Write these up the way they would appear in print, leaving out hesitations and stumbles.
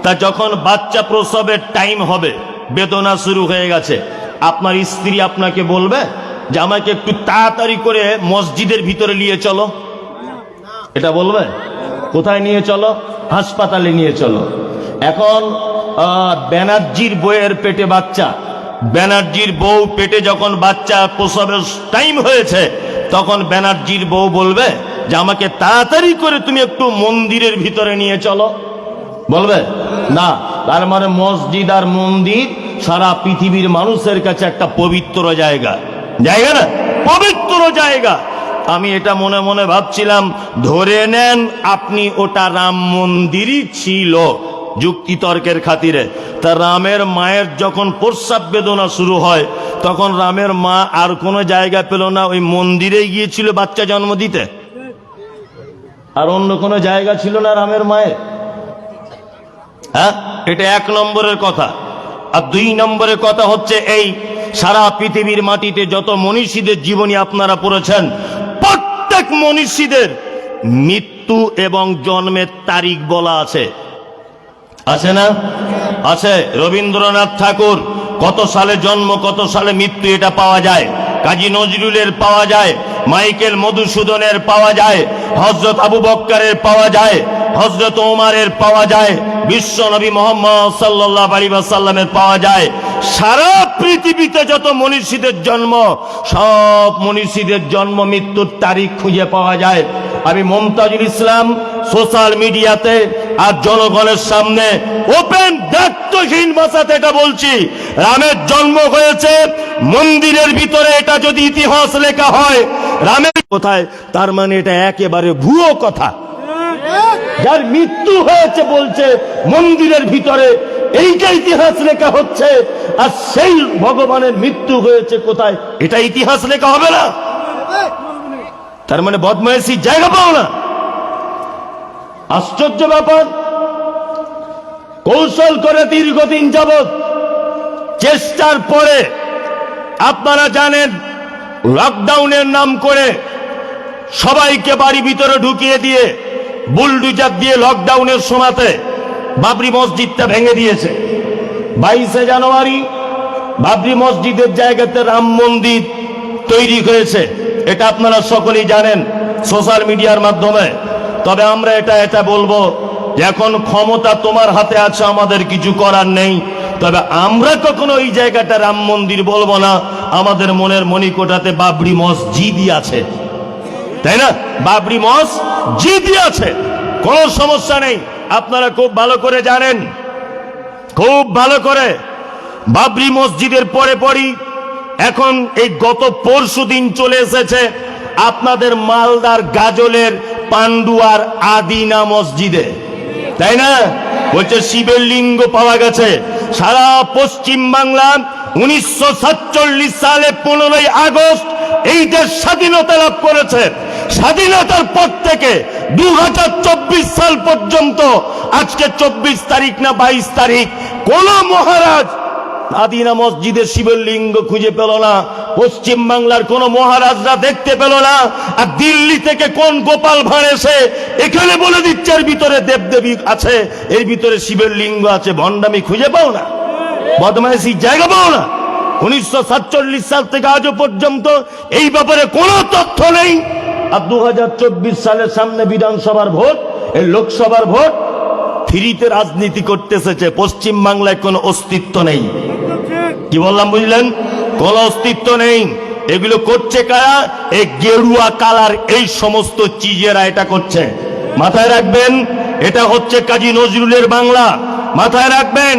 তা যখন বাচ্চা প্রসবের টাইম হবে, বেদনা শুরু হয়ে গেছে, আপনার স্ত্রী আপনাকে বলবে যে আমাকে একটু তাড়াতাড়ি করে মসজিদের ভিতরে নিয়ে চলো? এটা বলবে? কোথায় নিয়ে চলো? হাসপাতালে নিয়ে চলো। এখন ব্যানার্জির বউয়ের পেটে বাচ্চা, ব্যানার্জির বউ পেটে যখন বাচ্চা প্রসবের টাইম হয়েছে, তখন ব্যানার্জির বউ বলবে যে আমাকে তাড়াতাড়ি করে তুমি একটু মন্দিরের ভিতরে নিয়ে চলো? বলবে না। তার মানে মসজিদ আর মন্দির সারা পৃথিবীর মানুষের কাছে একটা পবিত্র জায়গা, জায়গা না? পবিত্র জায়গা। আমি এটা মনে মনে ভাবছিলাম, ধরে নেন আপনি ওটা রাম মন্দিরই ছিল যুক্তিতর্কের খাতিরে, তা রামের মায়ের যখন প্রস্রাব বেদনা শুরু হয়, তখন রামের মা আর কোনো জায়গা পেল না, ওই মন্দিরে গিয়েছিল বাচ্চা জন্ম দিতে? আর অন্য কোনো জায়গা ছিল না রামের মায়ের? হ্যাঁ, এটা এক নম্বরের কথা। আর দুই নম্বরের কথা হচ্ছে এই, সারা পৃথিবীর মাটিতে যত মনীষীদের জীবনী আপনারা পড়েছেন, প্রত্যেক মনীষীদের মৃত্যু এবং জন্মের তারিখ বলা আছে, আছে না? আছে। রবীন্দ্রনাথ ঠাকুর কত সালে জন্ম, কত সালে মৃত্যু, এটা পাওয়া যায়। কাজী নজরুলের পাওয়া যায়, মাইকেল মধুসূদনের পাওয়া যায়, হযরত আবু বক্করের পাওয়া যায়, হযরত ওমরের পাওয়া যায়, বিশ্ব নবী মুহাম্মদ সাল্লাল্লাহু আলাইহি ওয়াসাল্লামের পাওয়া যায়। সারা পৃথিবীতে যত মনীষীদের জন্ম, সব মনীষীদের জন্ম মৃত্যুর তারিখ খুঁজে পাওয়া যায়। আমি মুমতাজুল ইসলাম সোশ্যাল মিডিয়াতে আর জনগণের সামনে ওপেন দায়িত্বহীন ভাষাতে এটা বলছি, রামের জন্ম হয়েছে মন্দিরের ভিতরে, এটা যদি ইতিহাস লেখা হয় রামের কোথায়, তার মানে এটা একেবারে ভুয়ো কথা। যার মৃত্যু হয়েছে বলছে মন্দিরের ভিতরে, এইটা ইতিহাস লেখা হচ্ছে, আর সেই ভগবানের মৃত্যু হয়েছে কোথায়, এটা ইতিহাস লেখা হবে না? তার মানে বদমাইশির জায়গা পাও না। আশ্চর্য ব্যাপার। কৌশল করে দীর্ঘদিন যাবৎ চেষ্টার পরে আপনারা জানেন, লকডাউনের নাম করে সবাইকে বাড়ি ভিতরে ঢুকিয়ে দিয়ে বুলডুজার দিয়ে লকডাউনের সময়তে বাবরি মসজিদটা ভেঙে দিয়েছে। 22শে জানুয়ারি বাবরি মসজিদের জায়গাতে রাম মন্দির তৈরি হয়েছে, এটা আপনারা সকলেই জানেন সোশ্যাল মিডিয়ার মাধ্যমে। তবে আমরা এটা বলবো যে এখন ক্ষমতা তোমার হাতে আছে, আমাদের কিছু করার নেই। তবে আমরা কখনো এই জায়গাটা রাম মন্দির বলবো না, আমাদের মনের মণিকোটাতে বাবরি মসজিদই আছে, তাই না? বাবরি মসজিদই আছে, কোনো সমস্যা নেই। আপনারা খুব ভালো করে জানেন, খুব ভালো করে, বাবরি মসজিদের পরে পরই এখন এই গত পরশু দিন চলে এসেছে আপনাদের মালদার গাজলের পান্ডুয়ার আদিনা মসজিদে, তাই না? বলছে শিবের লিঙ্গ পাওয়া গেছে। সারা পশ্চিম বাংলা 1947 সালে 15ই আগস্ট এই দেশ স্বাধীনতা লাভ করেছে। স্বাধীনতার পর থেকে 2024 সাল পর্যন্ত, আজকে 24 তারিখ না 22 তারিখ, কোন মহারাজ আদিনা মসজিদে শিবের লিঙ্গ খুঁজে পেল না। পশ্চিম বাংলার কোন মহারাজরা দেখতে পেল না। আর দিল্লি থেকে কোন গোপাল ভাঁড় এসে এখানে বলে দিচ্ছে এর ভিতরে দেবদেবী আছে, এর ভিতরে শিবের লিঙ্গ আছে। ভণ্ডামি খুঁজে পাও না, বদমাইশি জায়গা পাও না। 1947 সাল থেকে আজও পর্যন্ত এই ব্যাপারে কোনো তথ্য নেই। আর 2024 সালের সামনে বিধানসভার ভোট, এই লোকসভার ভোট, ফ্রিতে রাজনীতি করতে এসেছে। পশ্চিম বাংলায় কোনো অস্তিত্ব নেই। কি বললাম বুঝলেন? কোনো অস্তিত্ব নেই। এগুলো করছে কারা? এই গেরুয়া কালার এই সমস্ত চিজেরা এটা করছে। মাথায় রাখবেন, এটা হচ্ছে কাজী নজরুলের বাংলা। মাথায় রাখবেন,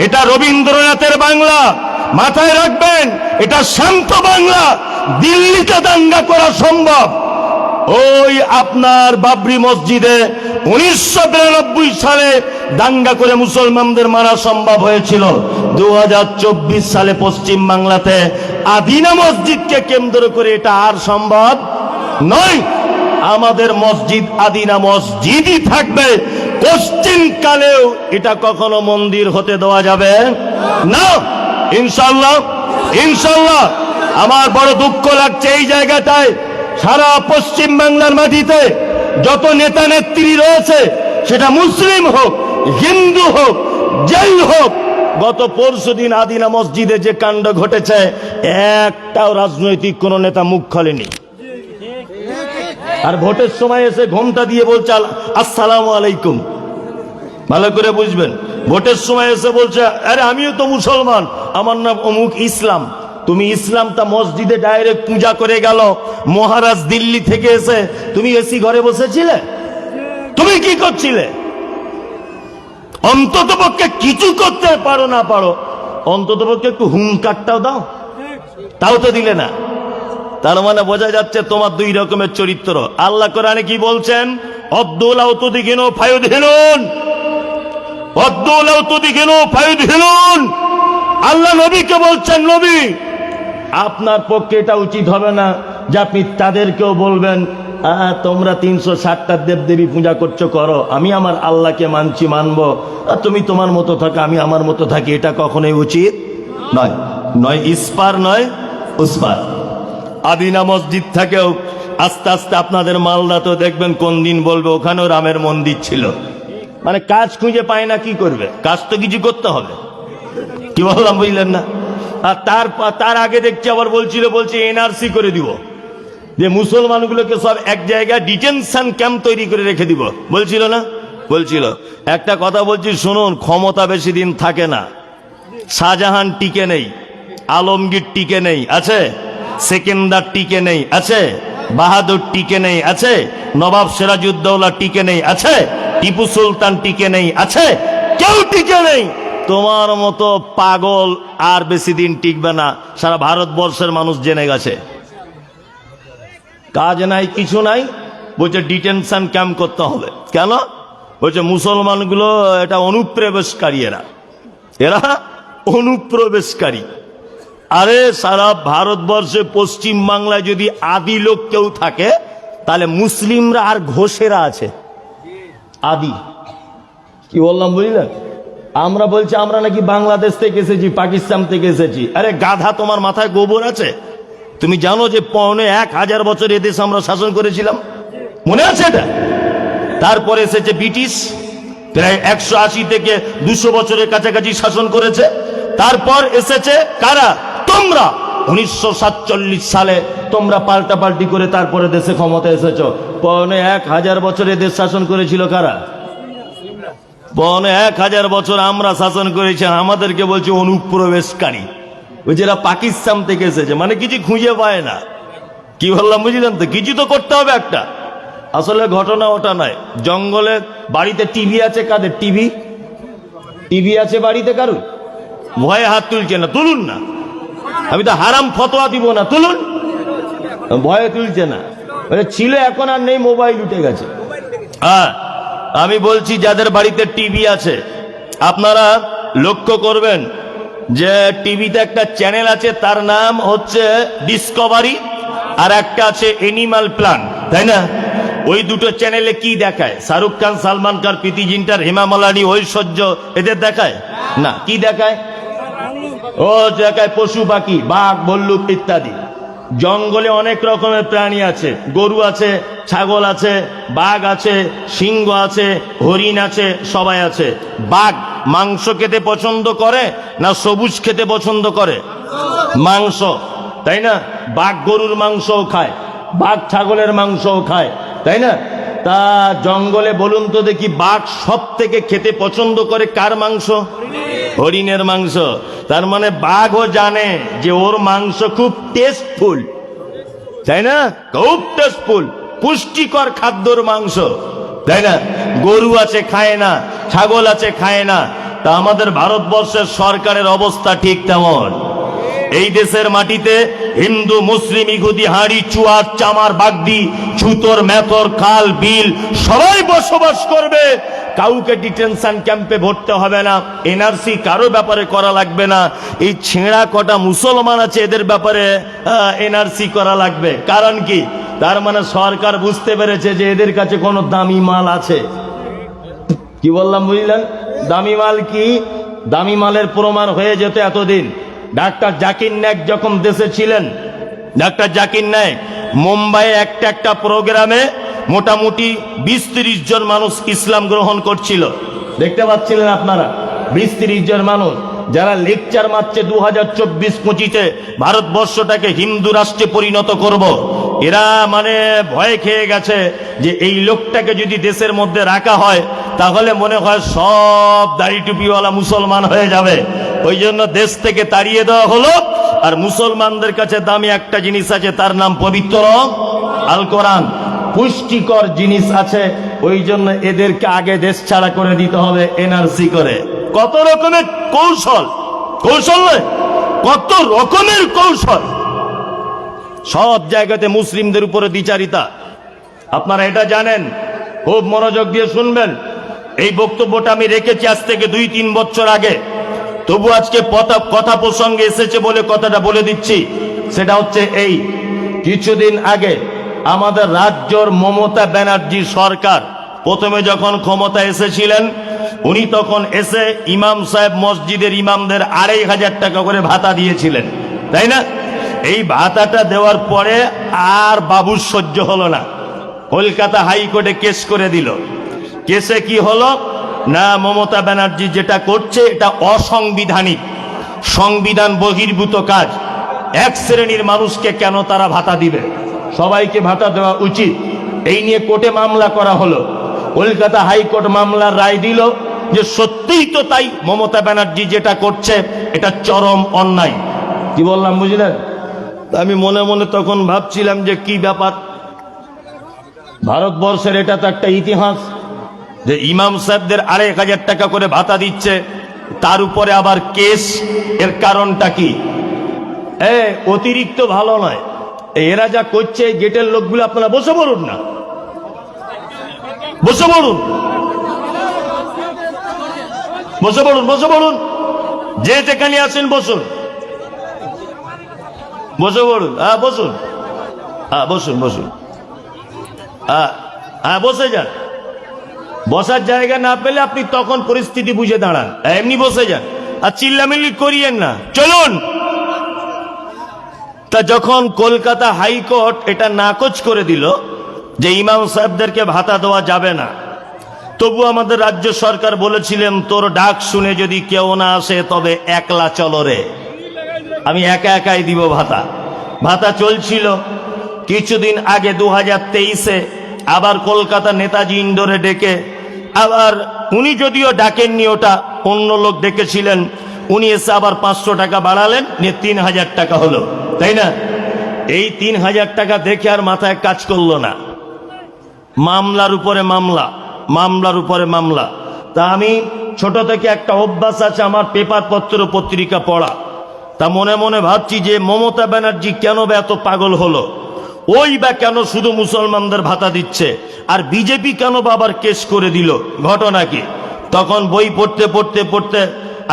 এটা রবীন্দ্রনাথের বাংলা। মাথায় রাখবেন, এটা শান্ত বাংলা। দিল্লিতে দাঙ্গা করা সম্ভব। ওই আপনার বাবরি মসজিদে 1992 সালে দাঙ্গা করে মুসলমানদের মারা সম্ভব হয়েছিল। 2024 সালে পশ্চিম বাংলাতে আদিনা মসজিদকে কেন্দ্র করে এটা আর সম্ভব নয়। আমাদের মসজিদ আদিনা মসজিদই থাকবে, কোশ্চিন কালেও এটা কখনো মন্দির হতে দেওয়া যাবে না, ইনশাআল্লাহ। ইনশাআল্লাহ। আমার বড় দুঃখ লাগছে এই জায়গাটায়, সারা পশ্চিম বাংলার মাটিতে যত নেতা নেত্রী রয়েছে, সেটা মুসলিম হোক, হিন্দু হোক, যাই হোক, গত পরশুদিন আদিনা মসজিদে যে কাণ্ড ঘটেছে, একটাও রাজনৈতিক কোন নেতা মুখ খোলেনি। আর ভোটের সময় এসে ঘোমটা দিয়ে বলছে আসসালামু আলাইকুম। ভালো করে বুঝবেন, ভোটের সময় এসে বলছে আরে আমিও তো মুসলমান, আমার নাম অমুক ইসলাম। তুমি ইসলামটা মসজিদে ডাইরেক্ট পূজা করে গেল, মহারাজ দিল্লি থেকে এসে তুমি এসি ঘরে বসেছিলে? তুমি কি করছিলে? অন্তত পক্ষে কিছু করতে পারো না পারো, অন্তত পক্ষে একটু হুঙ্কারটাও দাও, তাও তো দিলে না। তার মানে বোঝা যাচ্ছে তোমার দুই রকমের চরিত্র। আল্লাহ কোরআনে কি বলছেন? আল্লাহ নবীকে বলছেন, নবী আপনার পক্ষে এটা উচিত হবে না যে আপনি তাদেরকেও বলবেন তোমরা 360টা দেবদেবী পূজা করছো, করো, আমি আমার আল্লাহকে মানছি, মানবো, আর তুমি তোমার মতো থাকো, আমি আমার মতো থাকি। এটা কখনোই উচিত নয়, নয় ইস্পার নয় উস্পার। আদিনা মসজিদ থেকেও আস্তে আস্তে আপনাদের মালদা তো দেখবেন কোন দিন বলবে ওখানেও রামের মন্দির ছিল। মানে কাজ খুঁজে পায় না, কি করবে? কাজ তো কিছু করতে হবে। কি বললাম বুঝলেন না? আর তার আগে দেখছি আবার বলছে এনআরসি করে দিব, যে মুসলমানগুলোকে সব এক জায়গায় ডিটেনশন ক্যাম্প তৈরি করে রেখে দিব, বলছিল না? বলছিল। একটা কথা বলছি শুনুন, ক্ষমতা বেশি দিন থাকে না। শাহজাহান টিকে নেই, আলমগীর টিকে নেই, আছে? সেকেন্দার টিকে নেই, আছে? বাহাদুর টিকে নেই, আছে? নবাব সিরাজউদ্দৌলা টিকে নেই, আছে? টিপু সুলতান টিকে নেই, আছে? কেউ টিকে নেই। তোমার মতো পাগল আর বেশি দিন টিকবে না, সারা ভারতবর্ষের মানুষ জেনে গেছে। কাজ নাই, কিছু নাই, বলছে ডিটেনশন ক্যাম্প করতে হবে। কেন? বলছে মুসলমানগুলো এটা অনুপ্রবেশকারী, এরা অনুপ্রবেশকারী। আরে সারা ভারতবর্ষে পশ্চিম বাংলায় যদি আদি লোক কেউ থাকে, তাহলে মুসলিমরা আর ঘোষেরা আছে। আদি কি বললাম বুঝলেন? আমরা বলছি আমরা নাকি বাংলাদেশ থেকে এসেছি, পাকিস্তান থেকে এসেছি। আরে গাধা, তোমার মাথায় গোবর আছে? তুমি জানো যে 1000 বছর এদেশ আমরা শাসন করেছিলাম? মনে আছে এটা? তারপরে এসেছে ব্রিটিশ, প্রায় 180 থেকে 200 বছরের কাছাকাছি শাসন করেছে। তারপর এসেছে কারা? তোমরা 1947 সালে তোমরা পাল্টাপাল্টি করে তারপরে দেশে ক্ষমতা এসেছো। 1000 বছর এদেশ শাসন করেছিল কারা? 1000 বছর আমরা শাসন করেছি, আমাদেরকে বলছে অনুপ্রবেশকারী। ওই যারা পাকিস্তান থেকে এসেছে, মানে কিছু খুঁজে পায় না। কি বললাম বুঝলেন তো? কিছু তো করতে হবে একটা। আসলে ঘটনা ওটা নয়। জঙ্গলে বাড়িতে টিভি আছে কাদের? টিভি আছে বাড়িতে কারুর? ভয়ে হাত তুলছে না, তুলুন না। আমি তো হারাম ফতোয়া দিব না, তুলুন। ভয়ে তুলছে না, ছিল, এখন আর নেই, মোবাইল উঠে গেছে। হ্যাঁ, আমি বলছি যাদের বাড়িতে টিভি আছে, আপনারা লক্ষ্য করবেন যে টিভিতে একটা চ্যানেল আছে, তার নাম হচ্ছে ডিসকভারি, আর একটা আছে এনিম্যাল প্ল্যান, তাই না? ওই দুটো চ্যানেলে কি দেখায়? শাহরুখ খান, সালমান খান, প্রীতি জিন্টার, হেমা মালিনী, ঐশ্বর্য, এদের দেখায় না? কি দেখায়? ও দেখায় পশু পাখি, বাঘ, ভল্লুক ইত্যাদি। জঙ্গলে অনেক রকমের প্রাণী আছে, গরু আছে, ছাগল আছে, বাঘ আছে, সিংহ আছে, হরিণ আছে, সবাই আছে। বাঘ মাংস খেতে পছন্দ করে না সবুজ খেতে পছন্দ করে? মাংস, তাই না? বাঘ গরুর মাংসও খায়, বাঘ ছাগলের মাংসও খায়, তাই না? তা জঙ্গলে বলুন তো দেখি, বাঘ সব থেকে খেতে পছন্দ করে কার মাংস? হরিণের মাংস। তার মানে বাঘও জানে যে ওর মাংস খুব টেস্টফুল, তাই না? খুব টেস্টফুল, পুষ্টিকর খাদ্যর মাংস, তাই না? গরু আছে খায় না, ছাগল আছে খায় না। তা আমাদের ভারতবর্ষের সরকারের অবস্থা ঠিক তেমন। এই দেশের মাটিতে হিন্দু, মুসলিম, ইহুদি, হাঁড়ি, চুয়ার, চামার, বাগদি, ছুতর, মেথর, খাল, বিল সবাই বসবাস করবে। কাউকে ডিটেনশন ক্যাম্পে ভরতে হবে না, এনআরসি কারো ব্যাপারে করা লাগবে না। এই ছেঁড়া কটা মুসলমান আছে, এদের ব্যাপারে এনআরসি করা লাগবে। কারণ কি? তার মানে সরকার বুঝতে পেরেছে যে এদের কাছে কোনো দামি মাল আছে। কি বললাম বুঝলেন? দামি মাল কি? দামি মালের প্রমাণ হয়ে যেত এতদিন। ডাক্তার জাকির নায়েক যখন দেশে ছিলেন, ডাক্তার জাকির নায়েক মুম্বাইয়ে একটা প্রোগ্রামে মোটামুটি 20-30 জন মানুষ ইসলাম গ্রহণ করছিল, দেখতে পাচ্ছিলেন আপনারা? 20-30 জন মানুষ যারা লেকচার মারছে 2024-25-এ ভারতবর্ষটাকে হিন্দু রাষ্ট্রে পরিণত করব, এরা মানে ভয় খেয়ে গেছে যে এই লোকটাকে যদি দেশের মধ্যে রাখা হয় তাহলে মনে হয় সব দাড়ি টুপিওয়ালা মুসলমান হয়ে যাবে। ওই জন্য দেশ থেকে তাড়িয়ে দেওয়া হলো। আর মুসলমানদের কাছে দামি একটা জিনিস আছে, তার নাম পবিত্র আল কোরআন, পুষ্টিকর জিনিস আছে। ওই জন্য এদেরকে আগে দেশ ছাড়া করে দিতে হবে এনআরসি করে। কত রকমের কৌশল, কৌশল নয়, কত রকমের কৌশল। সব জায়গাতে মুসলিমদের উপরে দ্বিচারিতা। আপনারা এটা জানেন, খুব মনোযোগ দিয়ে শুনবেন। এই বক্তব্যটা আমি রেখেছি আজ থেকে 2-3 বছর আগে, তবু আজকে কথা প্রসঙ্গে এসেছে বলে কথাটা বলে দিচ্ছি। সেটা হচ্ছে এই, কিছুদিন আগে আমাদের রাজ্যর মমতা ব্যানার্জি সরকার প্রথমে যখন ক্ষমতা এসেছিলেন, উনি তখন এসে ইমাম সাহেব মসজিদের ইমামদের 2500 টাকা করে ভাতা দিয়েছিলেন, তাই না? এই ভাতাটা দেওয়ার পরে আর বাবুর সহ্য হলো না, কলকাতা হাইকোর্টে কেস করে দিল। কেসে কি হলো না, মমতা ব্যানার্জি যেটা করছে এটা অসাংবিধানিক, সংবিধান বহির্ভূত কাজ। এক শ্রেণীর মানুষকে কেন তারা ভাতা দিবে? সবাইকে ভাতা দেওয়া উচিত। এই নিয়ে কোর্টে মামলা করা হলো। কলকাতা হাইকোর্ট মামলার রায় দিল যে সত্যিই তো তাই, মমতা ব্যানার্জি যেটা করছে এটা চরম অন্যায়। কি বললাম বুঝলেন? আমি মনে মনে তখন ভাবছিলাম যে কি ব্যাপার, ভারতবর্ষের এটা তো একটা ইতিহাস যে ইমাম সাহেবদের 2500 টাকা করে ভাতা দিচ্ছে, তার উপরে আবার কেস। এর কারণটা কি? অতিরিক্ত ভালো নয় এরা যা করছে। গেটের লোকগুলো আপনারা বসে পড়ুন না, বসে পড়ুন, বসে পড়ুন, বসে পড়ুন, যে যেখানে আছেন বসুন, বসে পড়ুন। হ্যাঁ বসুন, হ্যাঁ বসুন, বসুন, হ্যাঁ বসে যান। বসার জায়গা না পেলে আপনি তখন পরিস্থিতি বুঝে দাঁড়ান, এমনি বসে যান আর চিল্লামিল্লি করিয়েন না, চলুন। তা যখন কলকাতা হাইকোর্ট এটা নাকচ করে দিল যে ইমাম সাহেবদেরকে ভাতা দেওয়া যাবে না, তবু আমাদের রাজ্য সরকার বলেছিলেন তোর ডাক শুনে যদি কেউ না আসে তবে একলা চলো রে, আমি একা একাই দিব ভাতা। ভাতা চলছিল। কিছুদিন আগে 2023-এ আবার কলকাতা নেতাজি ইন্ডোরে ডেকে, আবার উনি যদিও ডাকেননি, ওটা অন্য লোক ডেকেছিলেন, উনি এসে আবার 500 টাকা বাড়ালেন, নিয়ে 3000 টাকা হলো, তাই না? এই 3000 টাকা দেখে আর মাথায় কাজ করলো না। মামলার উপরে মামলা, মামলার উপরে মামলা। তা আমি ছোট থেকে একটা অভ্যাস আছে আমার পেপার পত্র পত্রিকা পড়া। তা মনে মনে ভাবছি যে মমতা ব্যানার্জি কেন বা এত পাগল হলো, ওই বা কেন শুধু মুসলমানদের ভাতা দিচ্ছে, আর বিজেপি কেন বা আবার কেস করে দিল, ঘটনা কি? তখন বই পড়তে পড়তে পড়তে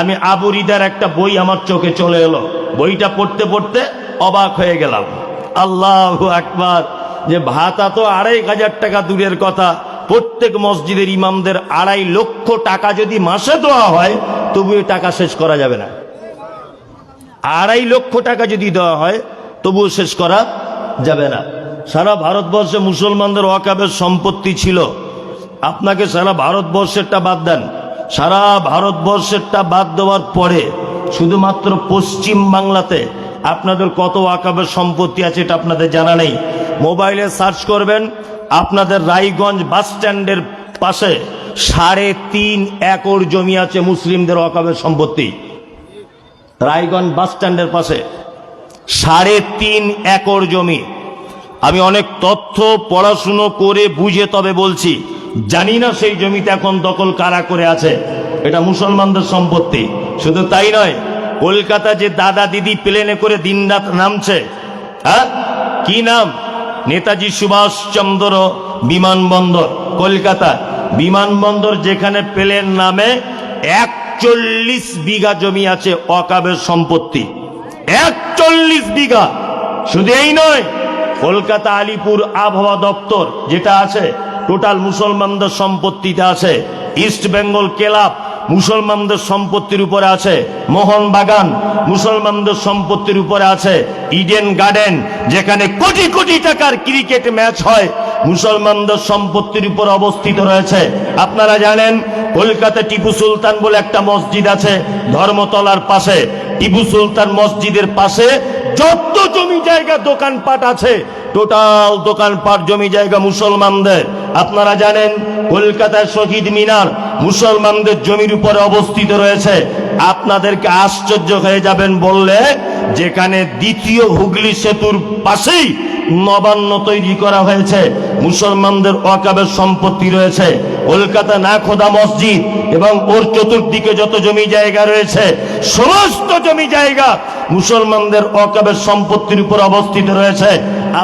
আমি আবু রিদার একটা বই আমার চোখে চলে এলো। বইটা পড়তে পড়তে অবাক হয়ে গেলাম। আল্লাহু আকবার, যে ভাতা তো 2500 টাকা দূরের কথা, প্রত্যেক মসজিদের ইমামদের 2.5 লক্ষ টাকা যদি মাসে দেওয়া হয় তবু এই টাকা শেষ করা যাবে না। 2.5 লক্ষ টাকা যদি দেওয়া হয় তবুও শেষ করা যাবে না। সারা ভারতবর্ষে মুসলমানদের ওয়াকাবের সম্পত্তি ছিল। আপনাকে সারা ভারতবর্ষেরটা বাদ দেন, সারা ভারতবর্ষেরটা বাদ দেওয়ার পরে শুধুমাত্র পশ্চিম বাংলাতে আপনাদের কত ওয়াকাবের সম্পত্তি আছে এটা আপনাদের জানা নেই। মোবাইলে সার্চ করবেন, আপনাদের রায়গঞ্জ বাস স্ট্যান্ডের পাশে 3.5 একর জমি আছে মুসলিমদের ওয়াকাবের সম্পত্তি। রায়গঞ্জ বাস স্ট্যান্ডের পাশে 3.5 একর জমি। আমি অনেক তথ্য পড়াশুনো করে বুঝে তবে বলছি, জানি না সেই জমিতে এখন দখল কারা করে আছে, এটা মুসলমানদের সম্পত্তি। শুধু তাই নয়, কলকাতা যে দাদা দিদি প্লেনে করে দিনরাত নামছে, হ্যাঁ কি নাম? নেতাজি সুভাষচন্দ্র বিমানবন্দর, কলকাতা বিমানবন্দর, যেখানে প্লেন নামে 41 বিঘা জমি আছে ওয়াকাবের সম্পত্তি। 41 বিঘা। শুধু এই নয়, কলকাতা আলিপুর আবহাওয়া দপ্তর যেটা আছে, টোটাল মুসলমানদের সম্পত্তিতে আছে। ইস্ট বেঙ্গল ক্লাব মুসলমানদের সম্পত্তির উপরে আছে। মোহনবাগান মুসলমানদের সম্পত্তির উপরে আছে। ইডেন গার্ডেন, যেখানে কোটি কোটি টাকার ক্রিকেট ম্যাচ হয়, মুসলমানদের সম্পত্তির উপর অবস্থিত রয়েছে। আপনারা জানেন কলকাতা টিপু সুলতান বলে একটা মসজিদ আছে ধর্মতলার পাশে, টিপু সুলতান মসজিদের পাশে যত জমি জায়গা দোকানপাট আছে টোটাল দোকানপাট জমি জায়গা মুসলমানদের। আপনারা জানেন কলকাতার শহীদ মিনার মুসলমানদের জমির উপরে অবস্থিত রয়েছে। আপনাদেরকে আশ্চর্য হয়ে যাবেন বললে, যেখানে দ্বিতীয় হুগলি সেতুর পাশেই নবান্ন তৈরি করা হয়েছে, মুসলমানদের ওয়াকাবের সম্পত্তি রয়েছে। কলকাতা নাখোদা মসজিদ এবং ওর চতুর্দিকে যত জমি জায়গা রয়েছে সমস্ত জমি জায়গা মুসলমানদের ওয়াকাবের সম্পত্তির উপর অবস্থিত রয়েছে।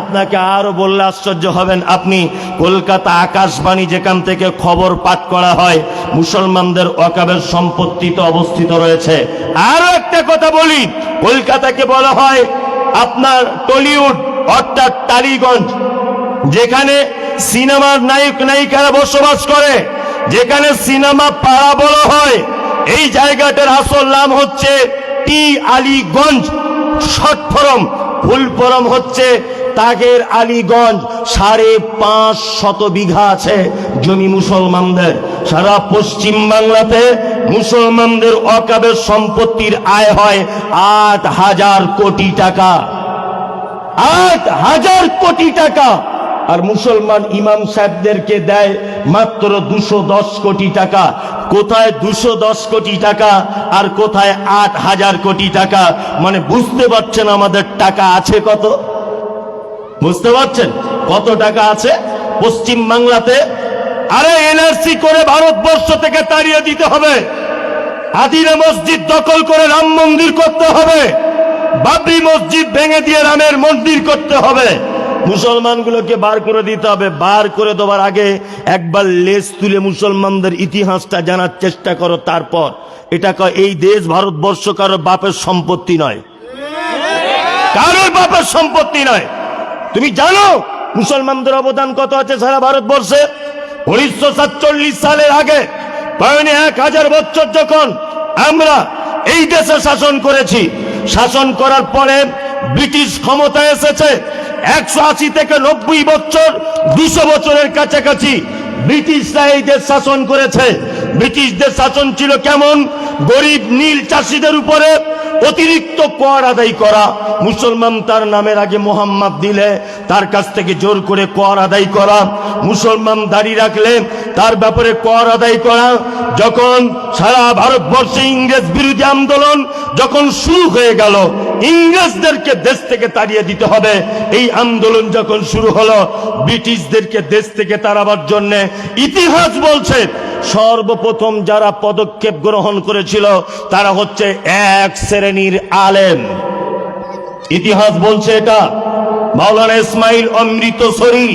আপনাকে আরো বললে আশ্চর্য হবেন, আপনি কলকাতা আকাশবাণী যেখান থেকে খবর পাঠ করা হয় মুসলমানদের ওয়াকাবের সম্পত্তিতে অবস্থিত রয়েছে। আরো একটা কথা বলি, কলকাতাকে বলা হয় আপনার টলিউড অর্থাৎ টালিগঞ্জ, যেখানে সিনেমার নায়ক নায়িকারা বসবাস করে, যেখানে সিনেমা পাড়া বলা হয়। এই জায়গাটার আসল নাম হচ্ছে টি আলীগঞ্জ, শর্ট ফরম, ফুল ফরম হচ্ছে তাগের আলীগঞ্জ। 550 বিঘা আছে জমি মুসলমানদের। সারা পশ্চিম বাংলাতে মুসলমানদের ওয়াকাবের সম্পত্তির আয় হয় 8,000 কোটি টাকা, 8,000 কোটি টাকা। আর মুসলমান ইমাম সাহেবদেরকে দেয় মাত্র 210 কোটি টাকা। কোথায় 210 কোটি টাকা আর কোথায় 8,000 কোটি টাকা? মানে বুঝতে পারছেন আমাদের টাকা আছে কত? বুঝতে পারছেন কত টাকা আছে পশ্চিম বাংলাতে? আরে এনআরসি করে ভারতবর্ষ থেকে তাড়িয়ে দিতে হবে, আদিনা মসজিদ দখল করে রাম মন্দির করতে হবে, বাবরি মসজিদ ভেঙে দিয়ে রামের মন্দির করতে হবে, মুসলমানগুলোকে বার করে দিতে হবে। বার করে দেওয়ার আগে একবার লেজ তুলে মুসলমানদের ইতিহাসটা জানার চেষ্টা করো। তারপর এটা কয় এই দেশ ভারতবর্ষ কারো বাপের সম্পত্তি নয়, কারোর বাপের সম্পত্তি নয়। তুমি জানো মুসলমানদের অবদান কত আছে সারা ভারতবর্ষে? 1947 সালের আগে 1000 বছর যখন আমরা এই দেশে শাসন করেছি, শাসন করার পরে ব্রিটিশ ক্ষমতায় এসেছে 180 থেকে 90 বছর, 200 বছরের কাছাকাছি ব্রিটিশরা এই দেশ শাসন করেছে। ব্রিটিশদের শাসন ছিল কেমন? গরিব নীল চাষিদের উপরে অতিরিক্ত কর আদায় করা। মুসলমান তার নামের আগে মোহাম্মদ দিলে তার কাছ থেকে জোর করে কর আদায় করা, মুসলমান দাড়ি রাখলে তার ব্যাপারে কর আদায় করা। যখন সারা ভারতবর্ষে ইংরেজ বিরোধী আন্দোলন যখন শুরু হয়ে গেল, ইংরেজদেরকে দেশ থেকে তাড়িয়ে দিতে হবে, এই আন্দোলন যখন শুরু হলো, ব্রিটিশদেরকে দেশ থেকে তাড়াবার জন্য ইতিহাস বলছে সর্বপ্রথম যারা পদক্ষেপ গ্রহণ করেছিল তারা হচ্ছে এক শ্রেণীর আলেম। ইতিহাস বলছে এটা। মাওলানা ইসমাইল অমৃতসরী,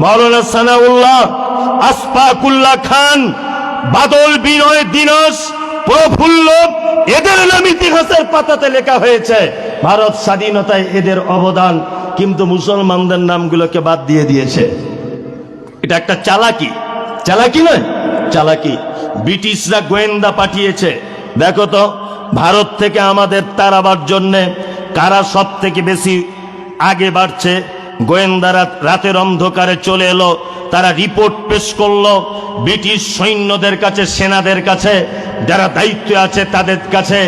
মাওলানা সানাউল্লাহ, আশফাকুল্লাহ খান, বাদল বিনয় দিনস, প্রফুল্ল, এদের নাম ইতিহাসের পাতাতে লেখা হয়েছে। ভারত স্বাধীনতায় এদের অবদান, কিন্তু মুসলমানদের নামগুলোকে বাদ দিয়ে দিয়েছে। এটা একটা চালাকি, চালাকি নয়, চালাকি। ব্রিটিশরা গোয়েন্দা পাঠিয়েছে। দেখো তো ভারত থেকে আমাদের তাড়াবার জন্যে কারা সব থেকে বেশি আগে বাড়ছে? গোয়েন্দারা রাতের অন্ধকারে চলে এলো, তারা রিপোর্ট পেশ করলো ব্রিটিশ সৈন্যদের কাছে, সেনাদের কাছে, যারা দায়িত্বে আছে তাদের কাছে,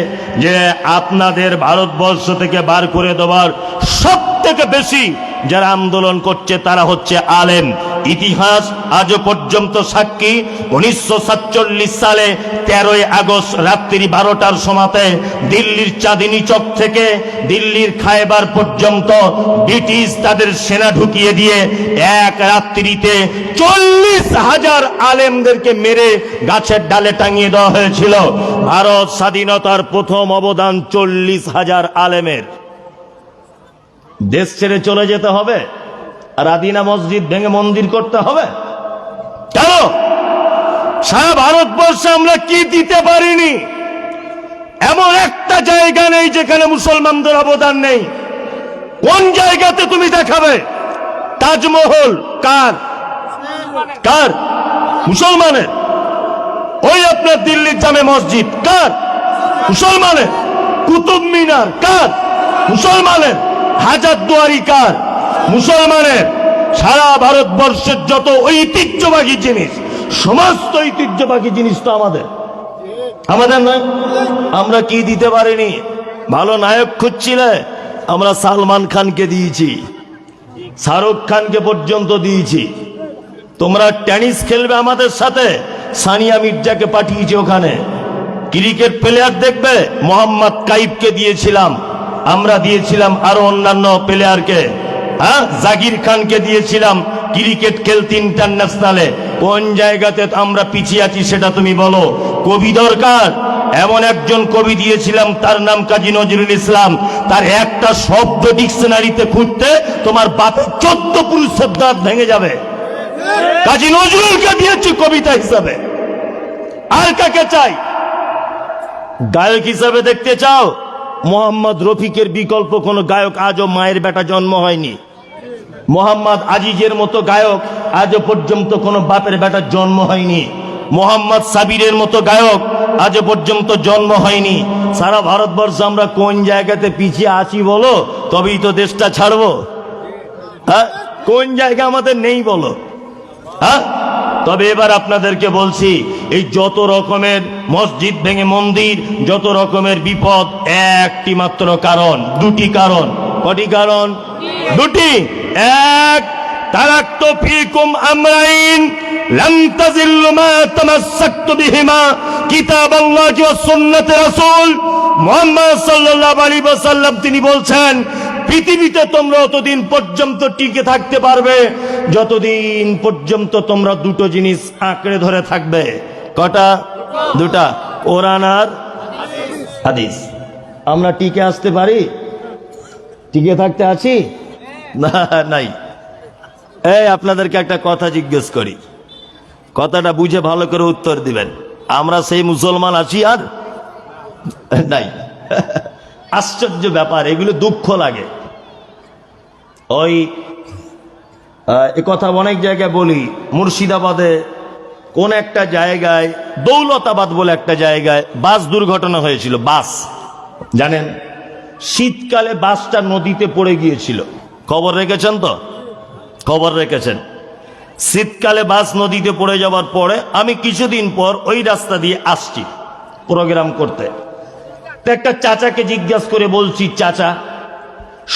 যে আপনাদের ভারতবর্ষ থেকে বার করে দেওয়ার সব থেকে বেশি যারা আন্দোলন করছে তারা হচ্ছে আলেম। ইতিহাস আজও পর্যন্ত সাক্ষী। 1947 সালে 13ই আগস্ট রাত্রি 12টার সময়তে দিল্লির চাঁদিনী চক থেকে দিল্লির খায়বার পর্যন্ত ব্রিটিশ তাদের সেনা ঢুকিয়ে দিয়ে এক রাত্রিতে 40,000 আলেমদেরকে মেরে গাছের ডালে টাঙিয়ে দেওয়া হয়েছিল। ভারত স্বাধীনতার প্রথম অবদান 40,000 আলেমের। দেশ ছেড়ে চলে যেতে হবে আর আদিনা মসজিদ ভেঙে মন্দির করতে হবে কেন? সারা ভারতবর্ষে আমরা কি দিতে পারিনি? এমন একটা জায়গা নেই যেখানে মুসলমানদের অবদান নেই। কোন জায়গাতে তুমি দেখাবে? তাজমহল কার? কার? মুসলমানের। ওই আপনার দিল্লির জামে মসজিদ কার? মুসলমানের। কুতুব মিনার কার? মুসলমানের। হাজারদুয়ারি কার? মুসলমানের। সারা ভারতবর্ষের যত ঐতিহ্যবাহী জিনিস সমস্ত ঐতিহ্যবাহী জিনিস তো আমাদের নয়। আমরা কি দিতে পারিনি? ভালো নায়ক খুঁজছিলে, আমরা সালমান খানকে দিয়েছি, শাহরুখ খানকে পর্যন্ত দিয়েছি। তোমরা টেনিস খেলবে আমাদের সাথে, সানিয়া মির্জাকে পাঠিয়েছি ওখানে। ক্রিকেট প্লেয়ার দেখবে, মোহাম্মদ কাইফকে দিয়েছিলাম, আমরা দিয়েছিলাম আরো অন্যান্য প্লেয়ারকে। হ্যাঁ, জাকির খানকে দিয়েছিলাম ক্রিকেট খেলতে ইন্টারন্যাশনালে। কোন জায়গাতে আমরা পিছিয়ে আছি সেটা তুমি বলো। কবি দরকার, এমন একজন কবি দিয়েছিলাম, তার নাম কাজী নজরুল ইসলাম। তার একটা শব্দ ডিকশনারিতে খুঁজতে তোমার বাপের 14 পুরুষের দাঁত ভেঙে যাবে। কাজী নজরুলকে দিয়েছি কবিতা হিসাবে। আর কাকে চাই? গায়ক হিসাবে দেখতে চাও? মোহাম্মদ রফিকের বিকল্প কোন গায়ক আজও মায়ের বেটা জন্ম হয়নি। মোহাম্মদ আজিজের মতো গায়ক আজও পর্যন্ত কোনো বাপের বেটার জন্ম হয়নি। মোহাম্মদ সাবিরের মতো গায়ক আজও পর্যন্ত জন্ম হয়নি। সারা ভারতবর্ষ আমরা কোন জায়গাতে পিছিয়ে আছি বলো, তবেই তো দেশটা ছাড়বো। হ্যাঁ, কোন জায়গা আমাদের নেই বলো? হ্যাঁ, তবে এবার আপনাদেরকে বলছি, এই যত রকমের মসজিদ ভেঙে মন্দির, যত রকমের বিপদ, একটি মাত্র কারণ, দুটি কারণ। কটি কারণ? দুটি। এক, তারাক্তু ফীকুম আমরাইন লাম তাযিল্লু মা তামাসসাকতু বিহিমা কিতাবাল্লাহি ওয়া সুন্নাতে রাসূল। মুহাম্মদ সাল্লাল্লাহু আলাইহি ওয়াসাল্লাম তিনি বলছেন, পৃথিবীতে তোমরা অতদিন পর্যন্ত টিকে থাকতে পারবে যতদিন পর্যন্ত তোমরা দুটো জিনিস আঁকড়ে ধরে থাকবে। কটা? দুটা, কোরআন আর হাদিস। আমরা টিকে আসতে পারি? টিকে থাকতে আছি না? নাই। এই আপনাদেরকে একটা কথা জিজ্ঞেস করি, কথাটা বুঝে ভালো করে উত্তর দিবেন। আমরা সেই মুসলমান আছি আর নাই? আশ্চর্য ব্যাপার, এগুলো দুঃখ লাগে। ওই এ কথা অনেক জায়গায় বলি। মুর্শিদাবাদে কোন একটা জায়গায়, দৌলতাবাদ বলে একটা জায়গায় বাস দুর্ঘটনা হয়েছিল। বাস, জানেন, শীতকালে বাসটা নদীতে পড়ে গিয়েছিল। খবর রেখেছেন তো? খবর রেখেছেন। শীতকালে বাস নদীতে পড়ে যাওয়ার পরে আমি কিছুদিন পর ওই রাস্তা দিয়ে আসছি প্রোগ্রাম করতে। একটা চাচাকে জিজ্ঞাসা করে বলছি, চাচা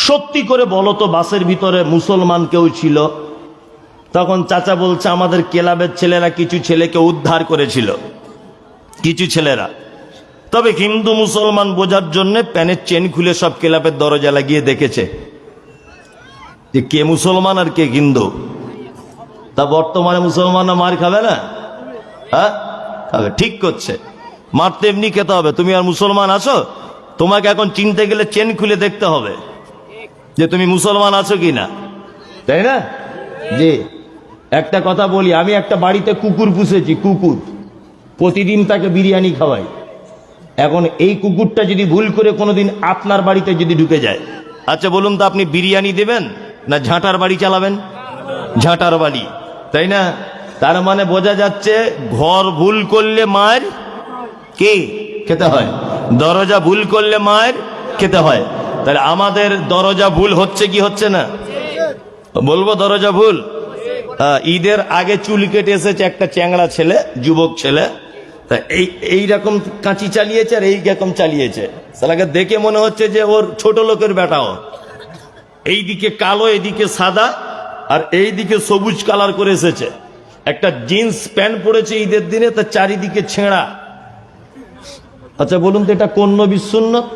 সত্যি করে বলো তো বাসের ভিতরে মুসলমান কেউ ছিল? তখন চাচা বলছে, আমাদের ক্লাবের ছেলেরা কিছু ছেলেকে উদ্ধার করেছিল, কিছু ছেলেরা। তবে হিন্দু মুসলমান বোঝার জন্য প্যানের চেন খুলে সব ক্লাবের দরজা লাগিয়ে দেখেছে যে কে মুসলমান আর কে হিন্দু। তা বর্তমানে মুসলমানরা মার খাবে না? হ্যাঁ, খাবে। ঠিক করছে, মারতে এমনি খেতে হবে। তুমি আর মুসলমান আছো? তোমাকে এখন চিনতে গেলে চেন খুলে দেখতে হবে যে তুমি মুসলমান আছো কিনা, তাই না? জি, একটা কথা বলি, আমি একটা বাড়িতে কুকুর পুষেছি, কুকুর। প্রতিদিন তাকে বিরিয়ানি খাওয়াই। এখন এই কুকুরটা যদি ভুল করে কোনোদিন আপনার বাড়িতে যদি ঢুকে যায়, আচ্ছা বলুন তো, আপনি বিরিয়ানি দেবেন না ঝাঁটার বাড়ি চালাবেন? ঝাঁটার বাড়ি, তাই না? তার মানে বোঝা যাচ্ছে ঘর ভুল করলে মায়ের কি খেতে হয়, দরজা ভুল করলে মায়ের খেতে হয়। তাহলে আমাদের দরজা ভুল হচ্ছে কি হচ্ছে না? বলবো দরজা ভুল। ঈদের আগে চুল কেটে এসেছে একটা চ্যাংড়া ছেলে, যুবক ছেলে। তা এইরকম কাঁচি চালিয়েছে আর এইরকম চালিয়েছে। সালাকে দেখে মনে হচ্ছে যে ওর ছোট লোকের বেটাও। এইদিকে কালো, এদিকে সাদা, আর এইদিকে সবুজ কালার করে এসেছে। একটা জিন্স প্যান্ট পরেছে ঈদের দিনে, তার চারিদিকে ছেঁড়া। আচ্ছা বলুন তো, এটা কোন নবীর সুন্নত?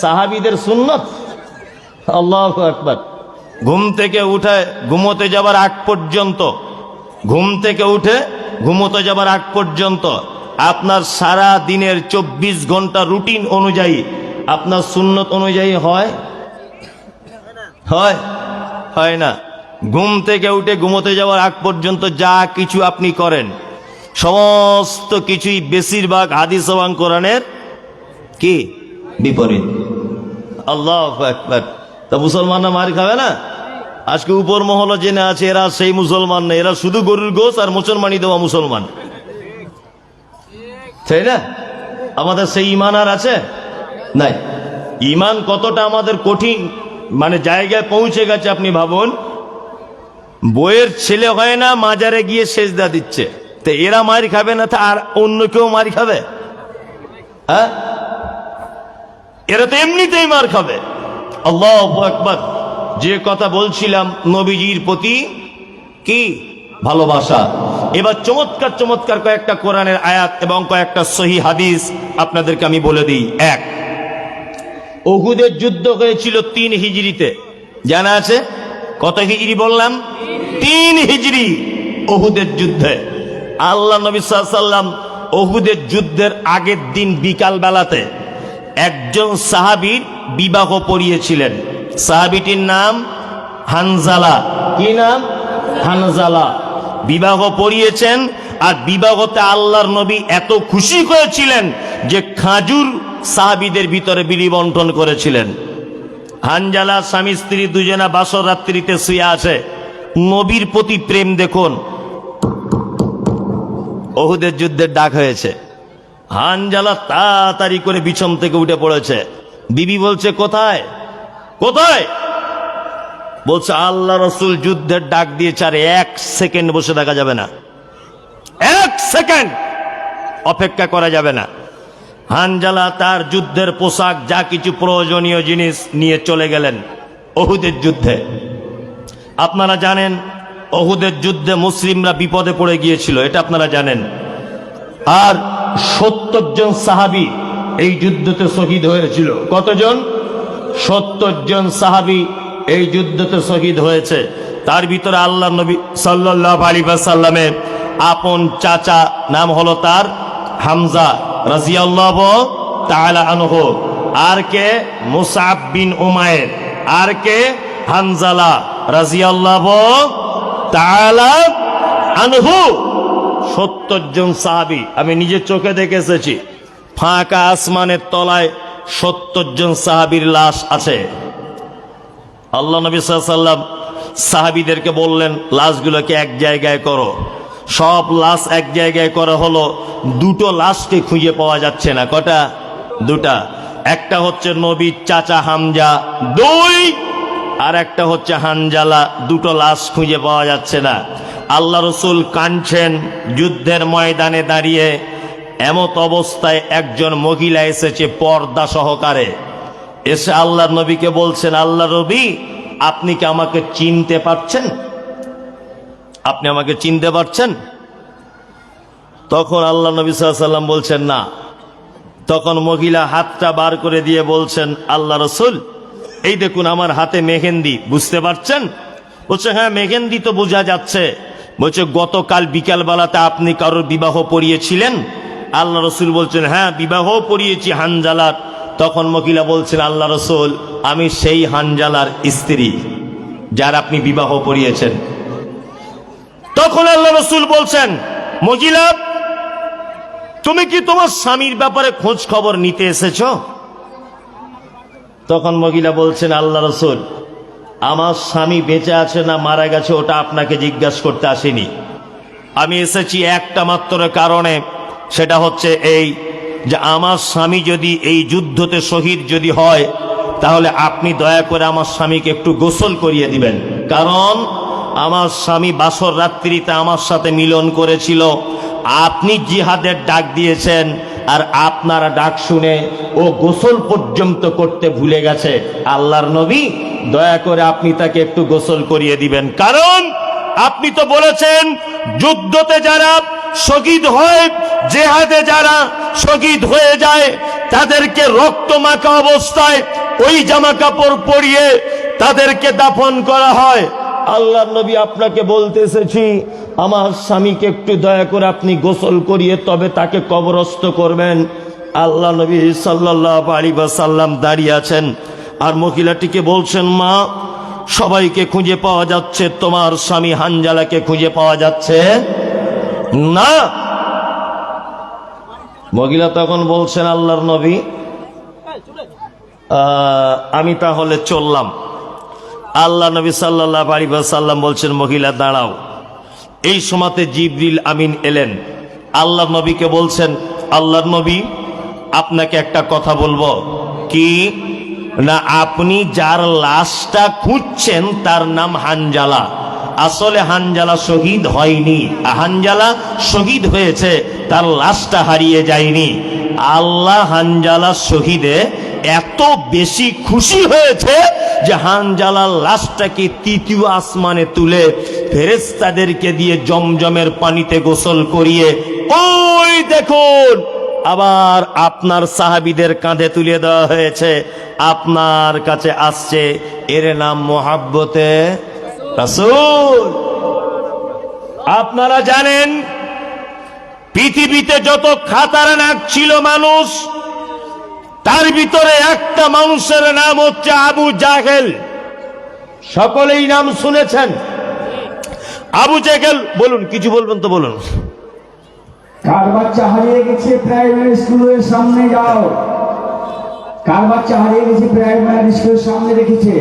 সাহাবীদের সুন্নত। আল্লাহু আকবার। ঘুম থেকে উঠে ঘুমোতে যাবার আগ পর্যন্ত, ঘুম থেকে উঠে ঘুমোতে যাবার আগ পর্যন্ত আপনার সারা দিনের 24 ঘন্টা রুটিন অনুযায়ী আপনার সুন্নত অনুযায়ী হয়? হয়? হয় না। ঘুম থেকে উঠে ঘুমোতে যাওয়ার আগ পর্যন্ত যা কিছু আপনি করেন সমস্ত কিছুই বেশিরভাগ হাদিস এবং কোরআনের কি বিপরীত। আল্লাহু আকবার। তা মুসলমানরা মার খাবে না? আজকে উপর মহলে জেনে আছে এরা সেই মুসলমান না, এরা শুধু গরুর গোশ আর মুসলমানই দেওয়া মুসলমান, তাই না? আমাদের সেই ঈমান আর আছে? নাই। ঈমান কতটা আমাদের কঠিন মানে জায়গায় পৌঁছে গেছে আপনি ভাবুন। বইয়ের ছেলে হয় না, মাজারে গিয়ে সেজদা দিচ্ছে। তো এরা মার খাবে না, তা আর অন্য কেউ মার খাবে? হ্যাঁ, এরা তো এমনিতেই মার খাবে। আল্লাহু আকবার। যে কথা বলছিলাম, নবীজির প্রতি কি ভালোবাসা। এবার চমৎকার চমৎকার কয়েকটা কোরআনের আয়াত এবং কয়েকটা সহিহ হাদিস আপনাদেরকে আমি বলে দিই। এক, উহুদের যুদ্ধ হয়েছিল 3 হিজরিতে, জানা আছে? কত হিজরি বললাম? 3 হিজরি উহুদের যুদ্ধে। আল্লাহ নবী সাল্লাল্লাহু আলাইহি ওয়াসাল্লাম উহুদের যুদ্ধের আগের দিন বিকাল বেলাতে একজন সাহাবীর বিবাহ পড়িয়েছিলেন। সাহাবীটির নাম হানজালা। কি নাম? হানজালা। বিবাহ পড়িয়েছেন, আর বিবাহতে আল্লাহর নবী এত খুশি হয়েছিলেন যে খাজুর সাহাবীদের ভিতরে বিলি বন্টন করেছিলেন। হানজালা স্বামী স্ত্রী দুজনা বাসর রাত্রিতে শুয়ে আছে। নবীর প্রতি প্রেম দেখুন। উহুদের যুদ্ধের ডাক হয়েছে, হানজালা তাড়াতাড়ি করে বিছন থেকে উঠে পড়েছে। বিবি বলছে, কোথায় কোথায়? বলছে, আল্লাহ রসুল যুদ্ধের ডাক দিয়েছে, আর 1 সেকেন্ড বসে থাকা যাবে না, 1 সেকেন্ড অপেক্ষা করা যাবে না। হানজালা তার যুদ্ধের পোশাক যা কিছু প্রয়োজনীয় জিনিস নিয়ে চলে গেলেন উহুদের যুদ্ধে। আপনারা জানেন উহুদের যুদ্ধে মুসলিমরা বিপদে পড়ে গিয়েছিল, এটা আপনারা জানেন। আর 70 জন সাহাবী এই যুদ্ধতে শহীদ হয়েছিল। কতজন? 70 জন সাহাবী এই যুদ্ধতে শহীদ হয়েছে। তার ভিতরে আল্লাহ নবী সাল্লাল্লাহু আলাইহি ওয়াসাল্লামের আপন চাচা, নাম হলো তার হামজা রাদিয়াল্লাহু তাআলা আনহু। আর কে? মুসআব বিন উমাইর। আর কে? হানজালা রাদিয়াল্লাহু তাআলা আনহু। 70 জন সাহাবী আমি নিজের চোখে দেখে এসেছি। ফাঁকা আসমানের তলায় 70 জন সাহাবীর লাশ আছে। আল্লাহ নবী সাল্লাল্লাহু আলাইহি ওয়াসাল্লাম সাহাবীদেরকে বললেন, লাশগুলোকে এক জায়গায় করো। সব লাশ এক জায়গায় করা হলো। 2টো লাশকে খুঁজে পাওয়া যাচ্ছে না। কটা? 2টা। একটা হচ্ছে নবীর চাচা হামজা, 2, আর একটা হচ্ছে হানজালা। 2টো লাশ খুঁজে পাওয়া যাচ্ছে না। আল্লাহ রসুল কাঁদছেন যুদ্ধের ময়দানে দাঁড়িয়ে। এমত অবস্থায় একজন মহিলা এসেছে পর্দা সহকারে, এসে আল্লাহর নবীকে বলছেন, আল্লাহ নবী, আপনি কি আমাকে চিনতে পারছেন? আপনি আমাকে চিনতে পারছেন? তখন আল্লাহ নবী সাল্লাল্লাহু আলাইহি ওয়াসাল্লাম বলছেন, না। তখন মহিলা হাতটা বার করে দিয়ে বলছেন, আল্লাহ রসুল, এই দেখুন আমার হাতে মেহেন্দি, বুঝতে পারছেন? বলছে, হ্যাঁ মেহেন্দি তো বোঝা যাচ্ছে। বলছে, গতকাল বিকাল বেলাতে আপনি কারোর বিবাহ পড়িয়েছিলেন? আল্লাহ রসুল বলছেন, হ্যাঁ বিবাহ পড়িয়েছি হানজালার। তখন মহিলা বলছেন, আল্লাহ রসুল, আমি সেই হানজালার স্ত্রী যার আপনি বিবাহ পড়িয়েছেন। তখন আল্লাহ রসুল বলছেন, মহিলা, তুমি কি তোমার স্বামীর ব্যাপারে খোঁজ খবর নিতে এসেছো? তখন মহিলা বলছেন, আল্লাহ রসুল, আমার স্বামী বেঁচে আছে না মারা গেছে ওটা আপনাকে জিজ্ঞাসা করতে আসিনি। আমি এসেছি একটা মাত্র কারণে, সেটা হচ্ছে এই যে আমার স্বামী যদি এই যুদ্ধতে শহীদ যদি হয়, তাহলে আপনি দয়া করে আমার স্বামীকে একটু গোসল করিয়ে দিবেন। কারণ আমার স্বামী বাসর রাত্রিতে আমার সাথে মিলন করেছিল। আপনি জিহাদের ডাক দিয়েছেন, আর আপনারা ডাক শুনে ও গোসল পর্যন্ত করতে ভুলে গেছে। আল্লাহর নবী, দয়া করে আপনি তাকে একটু গোসল করিয়ে দিবেন। কারণ আপনি তো বলেছেন যুদ্ধতে যারা শহীদ হয়, জিহাদে যারা শহীদ হয়ে যায়, তাদেরকে রক্ত মাখা অবস্থায় ওই জামা কাপড় পরিয়ে তাদেরকে দাফন করা হয়। আল্লাহর নবী, আপনাকে বলতে এসেছি আমার স্বামীকে একটু দয়া করে আপনি গোসল করিয়ে তবে তাকে কবরস্থ করবেন। আল্লাহ নবী সাল্লাল্লাহু আলাইহি ওয়াসাল্লাম দাঁড়িয়ে আছেন, আর মহিলাটিকে বলছেন, মা, সবাইকে খুঁজে পাওয়া যাচ্ছে, তোমার স্বামী হানজালাকে খুঁজে পাওয়া যাচ্ছে না। মহিলা তখন বলছেন, আল্লাহর নবী, আমি তাহলে চললাম। আল্লাহ নবী সাল্লাল্লাহু আলাইহি ওয়াসাল্লাম বলছেন, মহিলা দাঁড়াও। এই সময়তে জিবরিল আমিন এলেন। আল্লাহর নবীকে বলছেন, আল্লাহর নবী, আপনাকে একটা কথা বলবো। কি? না, আপনি যার লাশটা খুঁজছেন তার নাম হানজালা, আসলে হানজালা শহীদ হয়নি, হানজালা শহীদ হয়েছে, তার লাশটা হারিয়ে যায়নি। আল্লাহ হানজালা শহীদে এত বেশি খুশি হয়েছে যে হানজালার লাশটাকে তৃতীয় আসমানে তুলে ফেরেশতাদেরকে দিয়ে জমজমের পানিতে গোসল করিয়ে ওই দেখুন আবার আপনার সাহাবীদের কাঁধে তুলে দেওয়া হয়েছে, আপনার কাছে আসছে। এর নাম মোহাব্বতে রাসূল। আপনারা জানেন পৃথিবীতে যত খাতারনাক ছিল মানুষ, তার ভিতরে একটা মানুষের নাম হচ্ছে আবু জাহেল। সকলেই নাম শুনেছেন আবু জাহেল। বলুন, কিছু বলবেন তো বলুন। কার বাচ্চা হারিয়ে গেছে প্রাইমারি স্কুলের সামনে যাও। কার বাচ্চা হারিয়ে গেছে প্রাইমারি স্কুলের সামনে রেখেছে।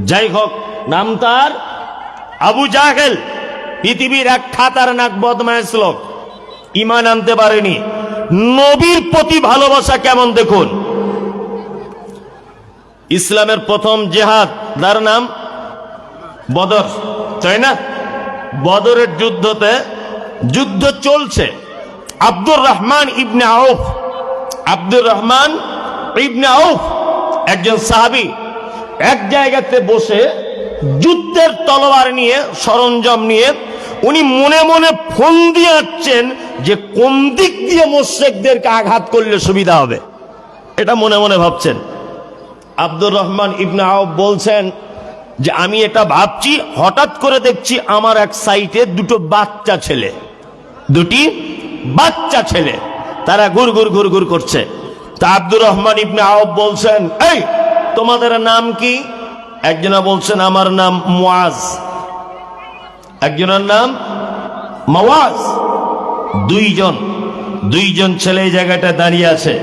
যাই হোক, নাম তার আবু জাহেল। পৃথিবীর এক খাতারনাক বদমায়েশ লোক, ঈমান আনতে পারেনি। নবীর প্রতি ভালোবাসা কেমন দেখুন। ইসলামের প্রথম জেহাদ তার নাম বদর, তাই না? বদরের যুদ্ধ চলছে। আব্দুর রহমান ইবনে আউফ, আব্দুর রহমান ইবনে আউফ একজন সাহাবী, এক জায়গাতে বসে যুদ্ধের তলোয়ার নিয়ে, সরঞ্জাম নিয়ে উনি মনে মনে ফোন দিয়ে আসছেন যে কোন দিক দিয়ে মুশরিকদেরকে আঘাত করলে সুবিধা হবে, এটা মনে মনে ভাবছেন। আব্দুর রহমান ইবনে আউফ বলছেন যে আমি এটা ভাবছি, হঠাৎ করে দেখছি আমার এক সাইডে দুটি বাচ্চা ছেলে তারা গুড় করছে। তা আব্দুর রহমান ইবনে আউফ বলছেন, এই তোমাদের নাম কি? একজনা বলছেন আমার নাম মুআজ, একজনের নাম মাওয়াজ। দুইজন ছেলে এই জায়গাটা দাঁড়িয়ে আছে।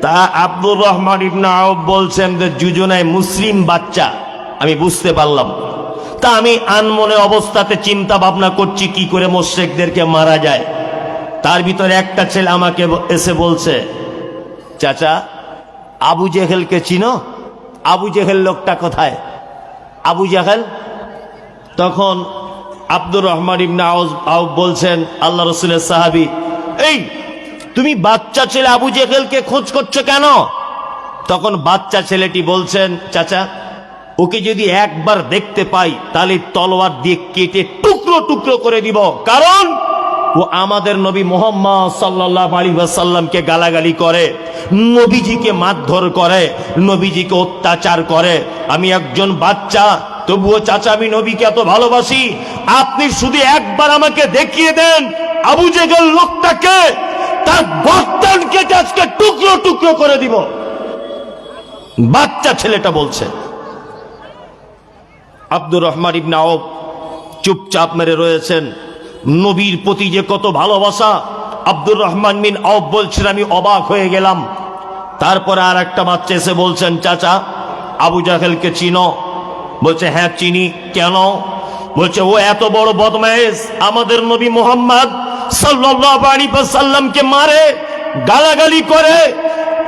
তা আব্দুর রহমান ইবনে আউফ বলছেন যে দুজনাই মুসলিম বাচ্চা, আমি বুঝতে পারলাম। তা আমি আনমনে অবস্থাতে চিন্তা ভাবনা করছি কি করে মুশরিকদেরকে মারা যায়। তার ভিতরে একটা ছেলে আমাকে এসে বলছে, চাচা আবু জেহেলকে চিনো? আবু জেহেল লোকটা কোথায়? আবু জেহেল? তখন আব্দুর রহমান ইবনে আউফ বলছেন, আল্লাহ রাসূলের সাহাবী, এই তুমি বাচ্চা ছেলে আবু জেহেলকে খোঁজ করছো কেন? তখন বাচ্চা ছেলেটি বলছেন, চাচা ওকে যদি একবার দেখতে পাই তাহলে তলোয়ার দিয়ে কেটে টুকরো টুকরো করে দিব, কারণ ও আমাদের নবী মুহাম্মদ সাল্লাল্লাহু আলাইহি ওয়াসাল্লামকে গালাগালি করে, নবীজিকে মারধর করে, নবীজিকে অত্যাচার করে। আমি একজন বাচ্চা, তবুও চাচা আমি নবীকে এত ভালোবাসি, আপনি শুধু একবার আমাকে দেখিয়ে দেন আবু জেহেল লোকটাকে, তার গর্দান কেটে আজকে টুকরো টুকরো করে দিব। বাচ্চা ছেলেটা বলছে। আব্দুর রহমান ইবনে আউফ চুপচাপ মেরে রয়েছেন। নবীর প্রতি যে কত ভালোবাসা, আব্দুর রহমান বিন আউফ বলছেন আমি অবাক হয়ে গেলাম। তারপরে আর একটা বাচ্চা এসে বলছেন, চাচা আবু জাহেলকে চিনো? বলছে হ্যাঁ চিনি। কেন? বলছে ও এত বড় বদমাইশ, আমাদের নবী মুহাম্মদ সাল্লাল্লাহু আলাইহি ওয়াসাল্লামকে মারে, গালাগালি করে,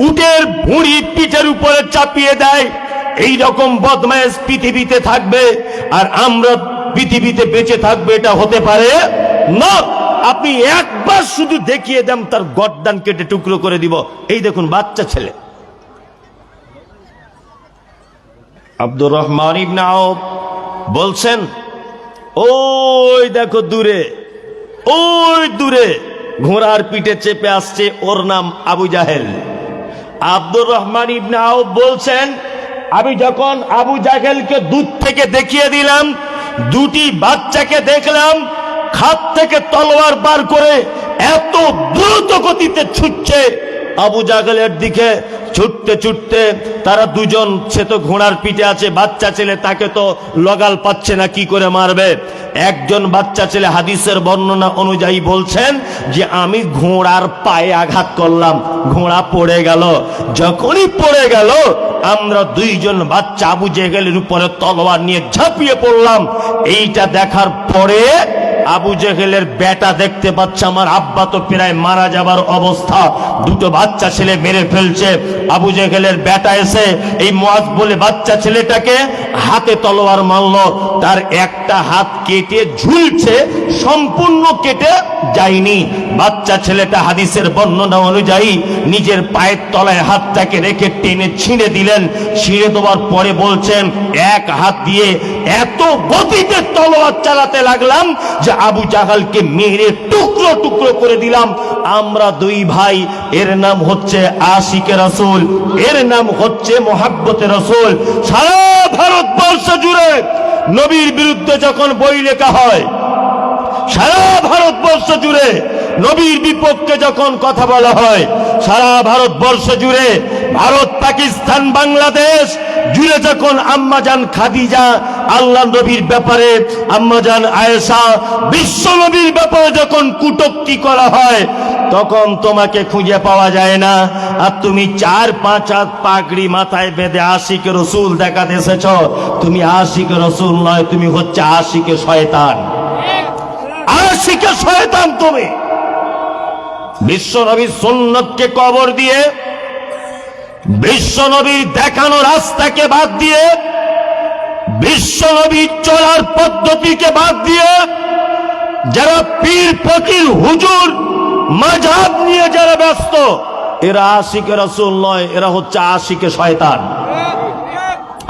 উটের ভুঁড়ি পিঠের উপরে চাপিয়ে দেয়। এই রকম বদমাইশ পৃথিবীতে থাকবে আর আমরা পৃথিবীতে বেঁচে থাকবে, এটা হতে পারে না। আপনি একবার শুধু দেখিয়ে দেন তার গর্দান কেটে টুকরো করে দিব। এই দেখুন বাচ্চা ছেলে। আব্দুর রহমান ইবনে আউফ বলছেন, ওই দেখো দূরে, ওই দূরে ঘোড়ার পিঠে চেপে আসছে, ওর নাম আবু জাহেল। আব্দুর রহমান ইবনে আউফ বলছেন, আমি যখন আবু জাহেলকে দূর থেকে দেখিয়ে দিলাম, দুটি বাচ্চাকে দেখলাম খাত থেকে তলোয়ার বার করে এত দ্রুত গতিতে ছুটছে আবু জাহেলের দিকে। ছুটতে ছুটতে তারা দুজন, সে তো ঘোড়ার পিঠে আছে, বাচ্চা ছেলে তাকে তো লগাল পাচ্ছে না, কি করে মারবে। একজন বাচ্চা ছেলে হাদিসের বর্ণনা অনুযায়ী বলছেন যে আমি ঘোড়ার পায়ে আঘাত করলাম, ঘোড়া পড়ে গেল। যখনই পড়ে গেল আমরা দুইজন বাচ্চা আবু জেহেলের উপরে তলোয়ার নিয়ে ঝাঁপিয়ে পড়লাম। এইটা দেখার পরে আবু জেহেলের বেটা দেখতে পাচ্ছে আমার আব্বা তো প্রায় মারা যাবার অবস্থা, দুটো বাচ্চা ছেলে মেরে ফেলছে। আবু জেহেলের বেটা এসে এই মুয়াজ বলে বাচ্চা ছেলেটাকে হাতে তলোয়ার মারল, তার একটা হাত কেটে ঝুলছে, সম্পূর্ণ কেটে যায়নি। বাচ্চা ছেলেটা হাদিসের বর্ণনা অনুযায়ী নিজের পায়ের তলায় হাতটাকে রেখে টেনে ছিঁড়ে দিলেন। ছিঁড়ে দেওয়ার পরে বলছেন, এক হাত দিয়ে এত গতিতে তলোয়ার চালাতে লাগলাম যে আবু জাহালকে মেরে টুকরো টুকরো করে দিলাম। আমরা দুই ভাই, এর নাম হচ্ছে আশিকে রাসূল, এর নাম হচ্ছে মোহাব্বতে রাসূল। সারা ভারতবর্ষ জুড়ে নবীর বিরুদ্ধে যখন বই লেখা হয়, সারা ভারতবর্ষ জুড়ে নবীর বিপক্ষে যখন কথা বলা হয়, সারা ভারতবর্ষ জুড়ে, ভারত পাকিস্তান বাংলাদেশ জুড়ে যখন আম্মাজান খাদিজা আল্লাহ নবীর ব্যাপারে, আম্মাজান আয়েশা বিশ্ব নবীর ব্যাপারে যখন কটূক্তি করা হয়, তখন তোমাকে খুঁজে পাওয়া যায় না। আর তুমি 4-5 হাত পাগড়ি মাথায় বেঁধে আশিকে রসুল দেখাতে এসেছ। তুমি আশিকে রসুল নয়, তুমি হচ্ছে আশিকে শয়তান, আশিকে শয়তান তুমি। বিশ্ব নবীর সুন্নতকে কবর দিয়ে, বিশ্ব নবীর দেখানো রাস্তাকে বাদ দিয়ে, বিশ্ব নবীর চলার পদ্ধতিকে বাদ দিয়ে যারা পীর ফকির হুজুর মাযহাব নিয়ে যারা ব্যস্ত, এরা আশিকে রাসূল নয়, এরা হচ্ছে আশিকে শয়তান।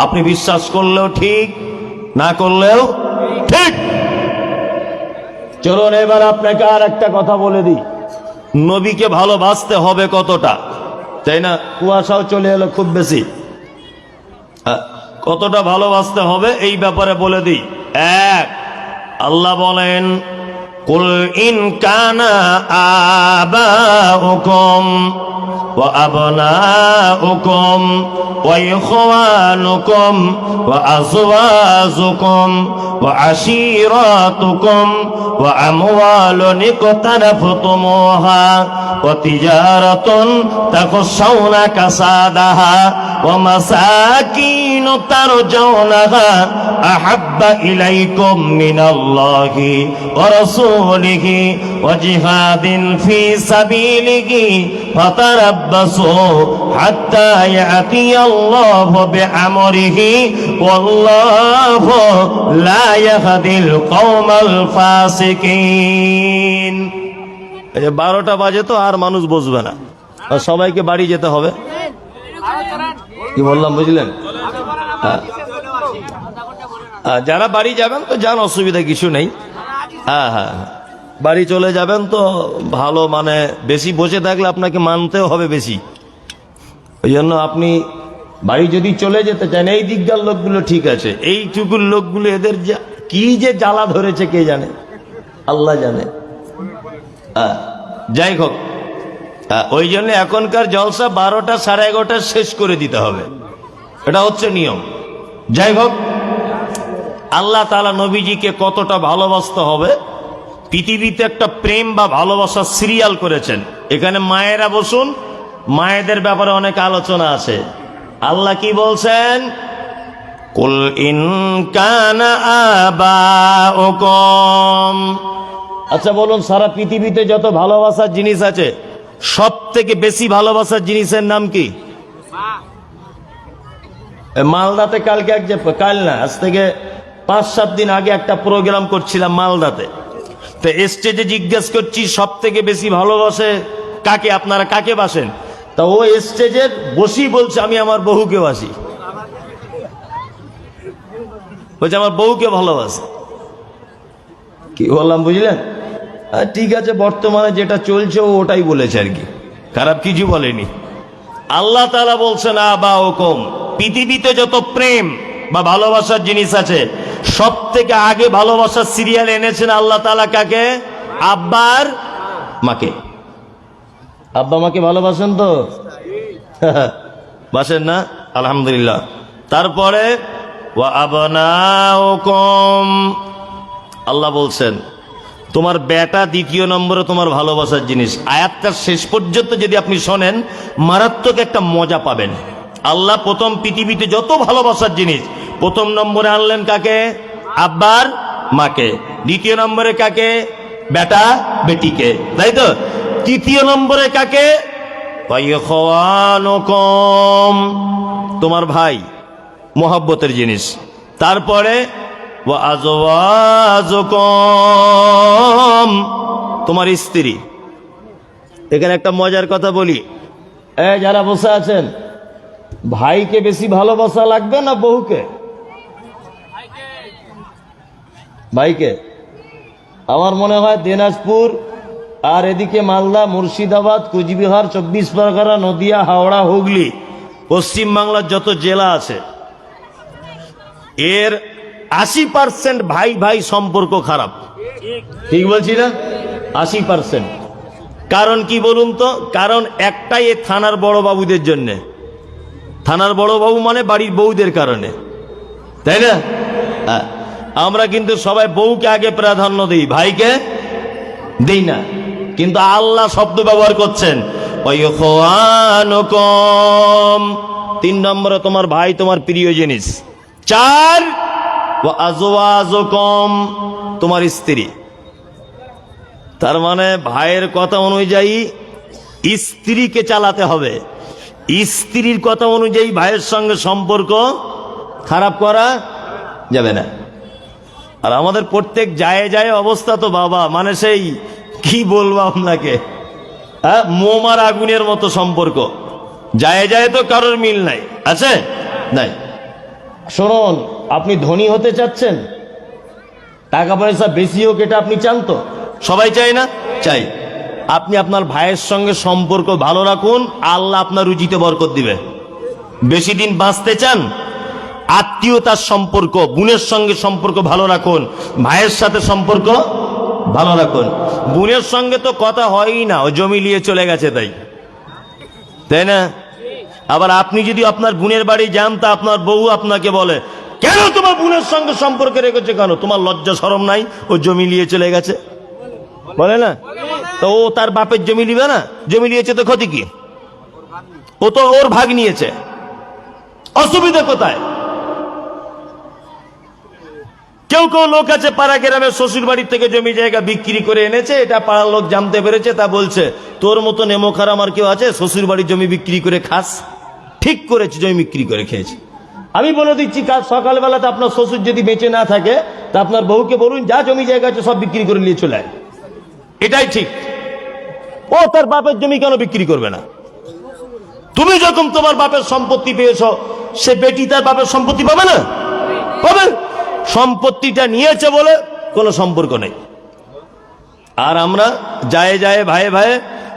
আপনি বিশ্বাস করলেও ঠিক, না করলেও ঠিক। চলুন এবার আপনাকে আর একটা কথা বলে দিই, নবীকে ভালোবাসতে হবে কতটা, তাই না? কুয়াশাও চলে এলো খুব বেশি, কতটা ভালোবাসতে হবে এই ব্যাপারে বলে দিই। এক, আল্লাহ বলেন, কুল ইন কানা আবাউকুম ওয়া আবনাউকুম ওয়া ইখওয়ানুকুম ওয়া আযওয়াজুকুম ওয়া আশীরাতুকুম ওয়া আমওয়ালুন ইকতারাফতুমুহা ওয়া তিজারাতুন তাখশাউনা কাসাদাহা ওয়া মাসাকিন তারজাউনাহা আহাব্বা ইলাইকুম মিনাল্লাহি ওয়া রাসূলিহি ওয়া জিহাদিন ফি সাবিলিহি ফাতারাব্বাসু হাত্তা ইয়াতিয়াল্লাহু বিআমরিহি ওয়াল্লাহু লা ইয়াহদিল কওমাল ফাসিকিন। এই যে 12টা বাজে তো আর মানুষ বসবে না, আর সবাইকে বাড়ি যেতে হবে। কি বললাম বুঝলেন? যারা বাড়ি যাবেন তো যান, অসুবিধা কিছু নেই। হ্যাঁ হ্যাঁ, বাড়ি চলে যাবেন তো ভালো, মানে বেশি বসে থাকলে আপনাকে মানতেও হবে বেশি। ওই জন্য আপনি বাড়ি যদি চলে যেতে চান, এই দিককার লোকগুলো ঠিক আছে, এইটুকুর লোকগুলো এদের কি যে জ্বালা ধরেছে কে জানে, আল্লাহ জানে। যাই হোক, ওই জন্য এখনকার জলসা 12টা 11:30 শেষ করে দিতে হবে, এটা হচ্ছে নিয়ম। যাই হোক, আল্লাহ তাআলা নবীজিকে কতটা ভালোবাসতে হবে, পৃথিবীতে একটা প্রেম বা ভালোবাসার সিরিয়াল করেছেন। এখানে মায়েরা বসুন, মায়েদের ব্যাপারে অনেক আলোচনা আছে। আল্লাহ কি বলছেন? কুল ইন কানা আবাউকুম। আচ্ছা বলুন, সারা পৃথিবীতে যত ভালোবাসার জিনিস আছে, সব থেকে বেশি ভালোবাসার জিনিসের নাম কি? মালদাতে কালকে কাল না, আজ থেকে 5-7 দিন আগে একটা প্রোগ্রাম করছিলাম মালদাতে। তো স্টেজে জিজ্ঞেস করছি সব থেকে বেশি ভালোবাসে কাকে, আপনারা কাকে বাসেন? তা ও স্টেজের বসি বলছে আমি আমার বহুকে বাসি, বলছে আমার বউকে ভালোবাসে। কি বললাম বুঝলেন? ঠিক আছে, বর্তমানে যেটা চলছে ও ওটাই বলেছে আর কি, খারাপ কিছু বলেনি। আল্লাহ তাআলা বলছেন আবাউকুম, পৃথিবীতে যত প্রেম বা ভালোবাসার জিনিস আছে, সব থেকে আগে ভালোবাসার সিরিয়াল এনেছেন আল্লাহ তাআলা কাকে? আব্বার মাকে। আব্বা মাকে ভালোবাসেন তো? বাসেন না? আলহামদুলিল্লাহ। তারপরে ওয়া আবনাউকুম, আল্লাহ বলছেন তোমার বেটা দ্বিতীয় নম্বরে তোমার ভালোবাসার জিনিস। আয়াতটার শেষ পর্যন্ত যদি আপনি শোনেন, মারাত্মক একটা মজা পাবেন। আল্লাহ প্রথম পৃথিবীতে যত ভালোবাসার জিনিস প্রথম নম্বরে আনলেন কাকে? আব্বার মাকে, দ্বিতীয় নম্বরে কাকে? বেটা বেটিকে, তাই তো? তৃতীয় নম্বরে কাকে? ইখওয়ানুকুম, তোমার ভাই, মোহাব্বতের জিনিস। তারপরে ওয়া আজওয়াজুকুম, তোমার স্ত্রী। এখানে একটা মজার কথা বলি, যারা বসে আছেন, ভাইকে বেশি ভালোবাসা লাগবে না বউকে? ভাইকে। আমার মনে হয় দিনাজপুর আর এদিকে মালদা, মুর্শিদাবাদ, কুচবিহার, 24 পরগনা, নদিয়া, হাওড়া, হুগলি, পশ্চিম বাংলার যত জেলা আছে, এর 80% ভাই ভাই সম্পর্ক খারাপ। ঠিক বলছি না? 80%। কারণ কি বলুন তো? কারণ একটাই, এ থানার বড় বাবুদের জন্য। থানার বড় বাবু মানে বাড়ির বউদের কারণে, তাই না? আমরা কিন্তু সবাই বউকে আগে প্রাধান্য দিই, ভাইকে দিই না। কিন্তু আল্লাহ শব্দ ব্যবহার করছেন ইখওয়ানুকুম, 3 নম্বরে তোমার ভাই, তোমার প্রিয় জিনিস। 4 ওয়া আজওয়াজুকুম, তোমার স্ত্রী। তার মানে ভাইয়ের কথা অনুযায়ী স্ত্রীকে চালাতে হবে, স্ত্রীর কথা অনুযায়ী ভাইয়ের সঙ্গে সম্পর্ক খারাপ করা যাবে না। আর আমাদের প্রত্যেক যায় যায় অবস্থা তো বাবা, মানে সেই কি বলবো আপনাকে, মোমার আগুনের মতো সম্পর্ক। যায় যায় তো কারোর মিল নাই, আছে নাই? শুনুন, আপনি ধনী হতে চাচ্ছেন, টাকা পয়সা বেশি হোক, এটা আপনি চান তো? সবাই চাই না? চাই। আপনি আপনার ভাইয়ের সঙ্গে সম্পর্ক ভালো রাখুন, আল্লাহ আপনার রুজিতে বরকত দিবে। বেশি দিন বাঁচতে চান, আত্মীয়তার সম্পর্ক, বোনের সঙ্গে সম্পর্ক ভালো রাখুন, ভাইয়ের সাথে সম্পর্ক ভালো রাখুন। বোনের সঙ্গে তো কথা হয়ই না, ও জমি নিয়ে চলে গেছে, তাই না? আবার আপনি যদি আপনার বোনের বাড়ি যান, তা আপনার বউ আপনাকে বলে, কেন তোমার বোনের সঙ্গে সম্পর্ক রেখেছে, কেন তোমার লজ্জা শরম নাই? ও জমি নিয়ে চলে গেছে, বলে না? তো ও তার বাপের জমি নিবে না? জমি নিয়েছে তো ক্ষতি কি? ও তো ওর ভাগ নিয়েছে, অসুবিধা কোথায়? কেউ কেউ লোক আছে পাড়া গ্রামে, শ্বশুর বাড়ির থেকে জমি জায়গা বিক্রি করে এনেছে, এটা পাড়ার লোক জানতে পেরেছে, তা বলছে তোর মতো নেমো খারাপ আর কেউ আছে শ্বশুর বাড়ির জমি বিক্রি করে খাস? ঠিক করেছে, জমি বিক্রি করে খেয়েছে। আমি বলে দিচ্ছি, কাল সকালবেলাতে আপনার শ্বশুর যদি বেঁচে না থাকে, তা আপনার বউকে বলুন, যা জমি জায়গা আছে সব বিক্রি করে নিয়ে চলে আয়। এটাই ঠিক। ও তার বাপের জমি কেন বিক্রি করবে না? তুমি যখন তোমার বাপের সম্পত্তি পেয়েছ, সে বেটি তার বাপের সম্পত্তি পাবে না? পাবে। সম্পত্তিটা নিয়েছে বলে কোনো সম্পর্ক নেই। আর আমরা যায় যায় ভাইয়ে ভাইয়ে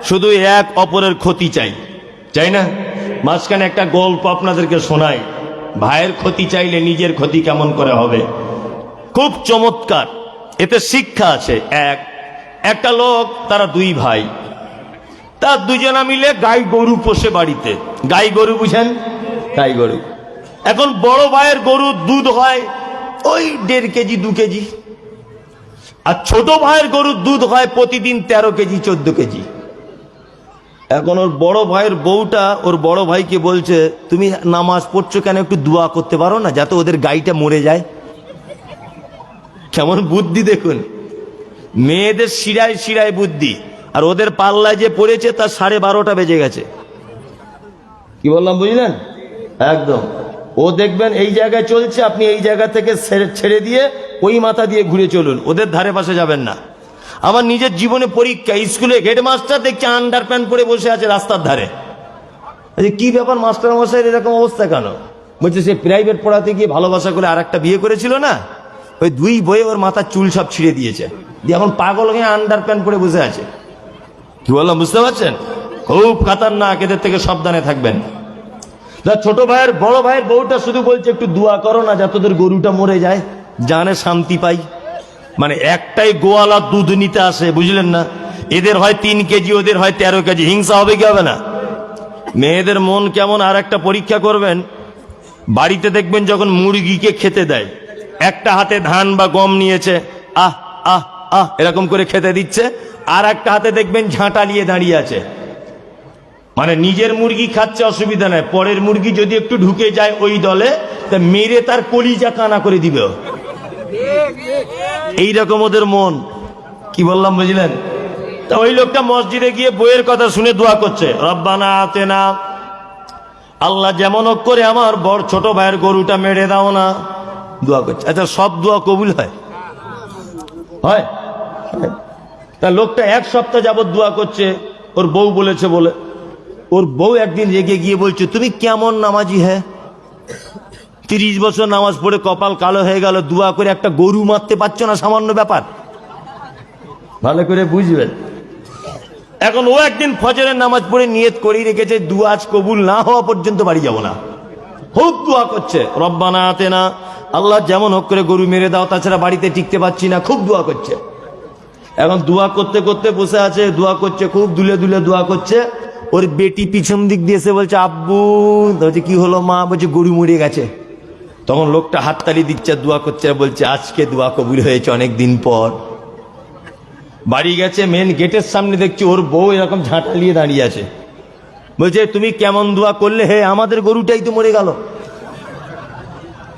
শুধু এক অপরের ক্ষতি চাই, চাই না? মাঝখানে একটা গল্প আপনাদেরকে শোনাই, ভাইয়ের ক্ষতি চাইলে নিজের ক্ষতি কেমন করে হবে। খুব চমৎকার, এতে শিক্ষা আছে। একটা লোক, তারা 2 ভাই, তার দুজনা মিলে গাই গরু পোষে বাড়িতে। গাই গরু বুঝেন? গাই গরু। এখন বড় ভাইয়ের গরুর দুধ হয় ওই 1.5 কেজি 2 কেজি, আর ছোট ভাইয়ের গরুর দুধ হয় প্রতিদিন 13 কেজি 14 কেজি। এখন ওর বড় ভাইয়ের বউটা ওর বড় ভাইকে বলছে, তুমি নামাজ পড়ছো কেন, একটু দোয়া করতে পারো না, যাতে ওদের গাইটা মরে যায়। কেমন বুদ্ধি দেখুন, মেয়েদের শিরায় শিরায় বুদ্ধি, আর ওদের পাল্লায় যে পড়েছে তার 12:30 বেজে গেছে। কি বললাম বুঝলেন? একদম। ও দেখবেন এই জায়গায় চলছে, আপনি এই জায়গা থেকে ছেড়ে দিয়ে ওই মাথা দিয়ে ঘুরে চলুন, ওদের ধারে পাশে যাবেন না। আমার নিজের জীবনে পরীক্ষা, স্কুলে হেডমাস্টার দেখছি আন্ডার প্যান্ট পরে বসে আছে রাস্তার ধারে। কি ব্যাপার মাস্টার মশাই এরকম অবস্থা কেন? বলছে সে প্রাইভেট পড়াতে গিয়ে ভালোবাসা করে আর একটা বিয়ে করেছিল না, ওই 2 বয়ে ওর মাথার চুল সব ছিঁড়ে দিয়েছে, দিয়ে এখন পাগল হয়ে আন্ডার প্যান্ট পরে বসে আছে। কি বললাম বুঝতে পারছেন? খুব খাতারনাক, এদের থেকে সাবধানে থাকবেন। ছোট ভাইয়ের বড় ভাইয়ের বউটা শুধু বলছে, একটু দোয়া করো না, যাতে তোদের গরুটা মরে যায়, জানে শান্তি পাই। মানে একটাই গোয়ালা দুধ নিতে আসে, বুঝলেন না? এদের হয় 3 কেজি, ওদের হয় 13 কেজি। হিংসা হবে কি হবে না? মেয়েদের মন কেমন আর একটা পরীক্ষা করবেন। বাড়িতে দেখবেন যখন মুরগিকে খেতে দেয়, একটা হাতে ধান বা গম নিয়েছে, আহ আহ আহ এরকম করে খেতে দিচ্ছে, আর একটা হাতে দেখবেন ঝাঁটা নিয়ে দাঁড়িয়ে আছে। মানে নিজের মুরগি খাচ্ছে অসুবিধা নাই, পরের মুরগি যদি একটু ঢুকে যায় ওই দলে, তা মেরে তার কলিজা কানা করে দিবে। এইরকম ওদের মন। কি বললাম বুঝলেন? তা ওই লোকটা মসজিদে গিয়ে বইয়ের কথা শুনে দোয়া করছে, রব্বানা আতেনা, আল্লাহ যেমন হোক করে আমার বড় ছোট ভাইয়ের গরুটা মেরে দাও না, দোয়া করছে। আচ্ছা, সব দোয়া কবুল হয়? হয়? তা লোকটা এক সপ্তাহ যাবত দোয়া করছে, ওর বউ বলেছে বলে। ওর বউ একদিন রেগে গিয়ে বলছে, তুমি কেমন নামাজি? হ্যাঁ, 30 বছর নামাজ পড়ে কপাল কালো হয়ে গেল, দোয়া করে একটা গরু মারতে পারছো না, সামান্য ব্যাপার। ভালো করে বুঝবেন। এখন ও একদিন ফজরের নামাজ পড়ে নিয়ত করেই রেখেছে, দোয়া আজ কবুল না হওয়া পর্যন্ত বাড়ি যাব না। খুব দোয়া করছে, রব্বানা আতেনা, আল্লাহ যেমন হোক করে গরু মেরে দাও, তাছাড়া বাড়িতে টিকতে পারছি না। খুব দোয়া করছে। এখন দোয়া করতে করতে বসে আছে, দোয়া করছে, খুব দুলে দুলে দোয়া করছে। ওর বেটি পিছন দিক দিয়ে এসে বলছে, আব্বু। বলছে, কি হলো মা? বলছে, গরু মরে গেছে। তখন লোকটা হাততালি দিচ্ছে, দোয়া করছে, বলছে, আজকে দোয়া কবুল হয়েছে অনেক দিন পর। বাড়ি গেছে, মেন গেটের সামনে দেখছি ওর বউ এরকম ঝাঁটা নিয়ে দাঁড়িয়ে আছে। বলছে, তুমি কেমন দোয়া করলে হে? আমাদের গরুটাই তো মরে গেল।